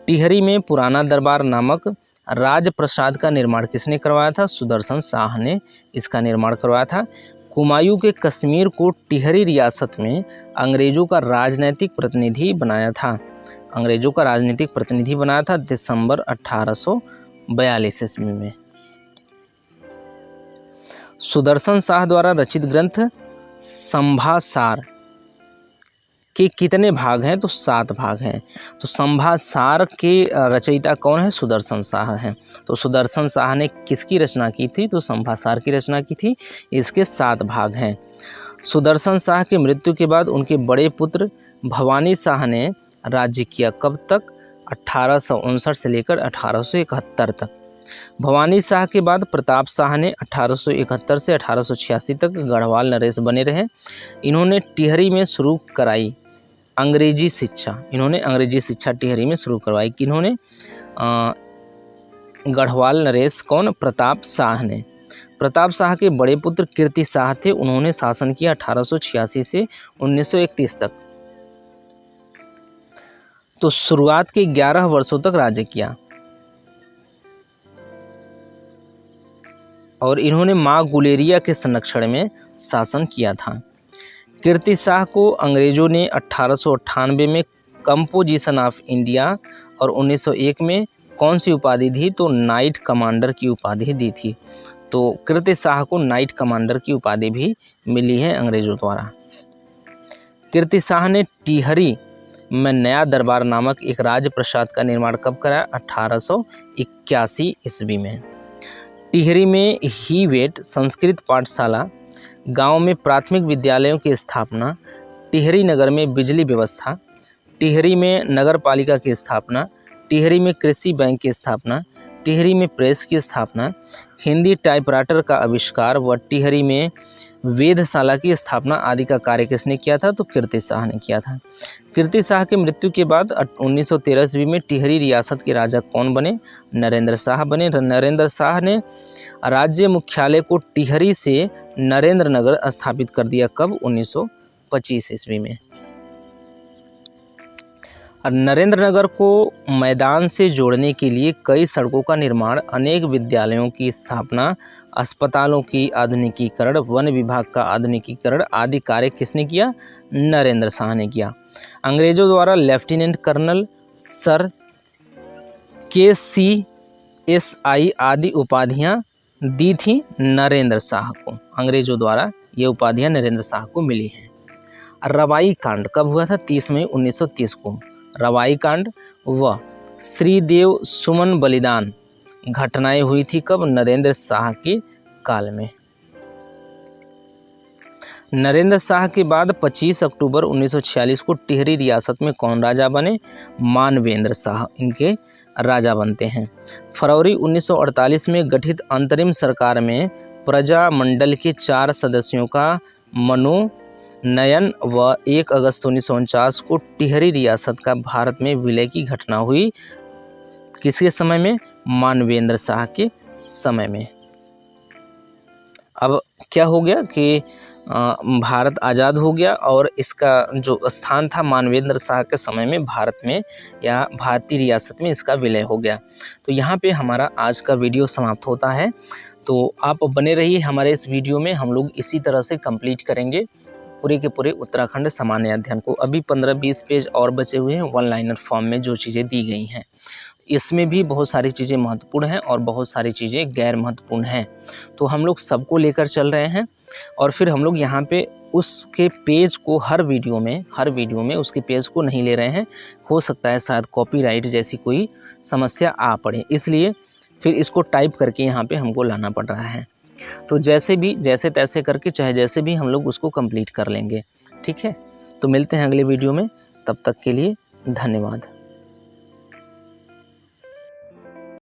टिहरी में पुराना दरबार नामक राजप्रसाद का निर्माण किसने करवाया था? सुदर्शन शाह ने इसका निर्माण करवाया था। कुमायूं के कश्मीर को टिहरी रियासत में अंग्रेजों का राजनीतिक प्रतिनिधि बनाया था। अंग्रेजों का राजनीतिक प्रतिनिधि बनाया था दिसंबर 1842 ईस्वी में। सुदर्शन शाह द्वारा रचित ग्रंथ संभासार के कितने भाग हैं? तो 7 भाग हैं। तो संभासार के रचयिता कौन है? सुदर्शन शाह हैं। तो सुदर्शन शाह ने किसकी रचना की थी? तो संभासार की रचना की थी। इसके 7 भाग हैं। सुदर्शन शाह की मृत्यु के बाद उनके बड़े पुत्र भवानी शाह ने राज्य किया। कब तक? 1859 से लेकर 1871 तक। भवानी शाह के बाद प्रताप शाह ने 1871 से 1886 तक गढ़वाल नरेश बने रहे। इन्होंने टिहरी में शुरू कराई अंग्रेजी शिक्षा। इन्होंने अंग्रेजी शिक्षा टिहरी में शुरू करवाई। किन्होंने? गढ़वाल नरेश कौन? प्रताप शाह ने। प्रताप शाह के बड़े पुत्र कीर्ति शाह थे। उन्होंने शासन किया 1886 से 1931 तक। तो शुरुआत के 11 वर्षों तक राज्य किया और इन्होंने माँ गुलेरिया के संरक्षण में शासन किया था। कीर्ति शाह को अंग्रेजों ने 1898 में कंपोजिशन ऑफ इंडिया और 1901 में कौन सी उपाधि दी? तो नाइट कमांडर की उपाधि दी थी। तो कीर्ति शाह को नाइट कमांडर की उपाधि भी मिली है अंग्रेजों द्वारा। कीर्ति शाह ने टिहरी में नया दरबार नामक एक राजप्रसाद का निर्माण कब कराया? 1881 ईस्वी में। टिहरी में हीवेट संस्कृत पाठशाला, गांव में प्राथमिक विद्यालयों की स्थापना, टिहरी नगर में बिजली व्यवस्था, टिहरी में नगर पालिका की स्थापना, टिहरी में कृषि बैंक की स्थापना, टिहरी में प्रेस की स्थापना, हिंदी टाइपराइटर का आविष्कार व टिहरी में वेधशाला की स्थापना आदि का कार्य किसने किया था? तो कीर्ति शाह ने किया था। कीर्ति शाह की मृत्यु के बाद 1913 ईस्वी में टिहरी रियासत के राजा कौन बने? नरेंद्र शाह बने। नरेंद्र शाह ने राज्य मुख्यालय को टिहरी से नरेंद्र नगर स्थापित कर दिया। कब? 1925 ईस्वी में। नरेंद्र नगर को मैदान से जोड़ने के लिए कई सड़कों का निर्माण, अनेक विद्यालयों की स्थापना, अस्पतालों की आधुनिकीकरण, वन विभाग का आधुनिकीकरण आदि कार्य किसने किया? नरेंद्र शाह ने किया। अंग्रेजों द्वारा लेफ्टिनेंट कर्नल, सर, KCSI आदि उपाधियां दी थी नरेंद्र शाह को। अंग्रेजों द्वारा ये उपाधियां नरेंद्र शाह को मिली हैं। रवाई कांड कब हुआ था? 30 मई 1930 को। रवाई कांड व श्रीदेव सुमन बलिदान घटनाएं हुई थी कब? नरेंद्र शाह के काल में। नरेंद्र शाह के बाद 25 अक्टूबर 1946 को टिहरी रियासत में कौन राजा बने? मानवेंद्र शाह इनके राजा बनते हैं। फरवरी 1948 में गठित अंतरिम सरकार में प्रजामंडल के 4 सदस्यों का मनोनयन व 1 अगस्त 1949 को टिहरी रियासत का भारत में विलय की घटना हुई। किसके समय में? मानवेंद्र शाह के समय में। अब क्या हो गया कि भारत आज़ाद हो गया और इसका जो स्थान था मानवेंद्र शाह के समय में भारत में या भारतीय रियासत में इसका विलय हो गया। तो यहाँ पे हमारा आज का वीडियो समाप्त होता है। तो आप बने रहिए हमारे इस वीडियो में, हम लोग इसी तरह से कंप्लीट करेंगे पूरे के पूरे उत्तराखंड सामान्य अध्ययन को। अभी 15-20 पेज और बचे हुए हैं वन लाइनर फॉर्म में जो चीज़ें दी गई हैं। इसमें भी बहुत सारी चीज़ें महत्वपूर्ण हैं और बहुत सारी चीज़ें गैर महत्वपूर्ण हैं। तो हम लोग सबको लेकर चल रहे हैं और फिर हम लोग यहाँ पे उसके पेज को हर वीडियो में उसके पेज को नहीं ले रहे हैं। हो सकता है शायद कॉपीराइट जैसी कोई समस्या आ पड़े, इसलिए फिर इसको टाइप करके यहाँ पे हमको लाना पड़ रहा है। तो जैसे तैसे करके चाहे जैसे भी हम लोग उसको कंप्लीट कर लेंगे, ठीक है। तो मिलते हैं अगले वीडियो में, तब तक के लिए धन्यवाद।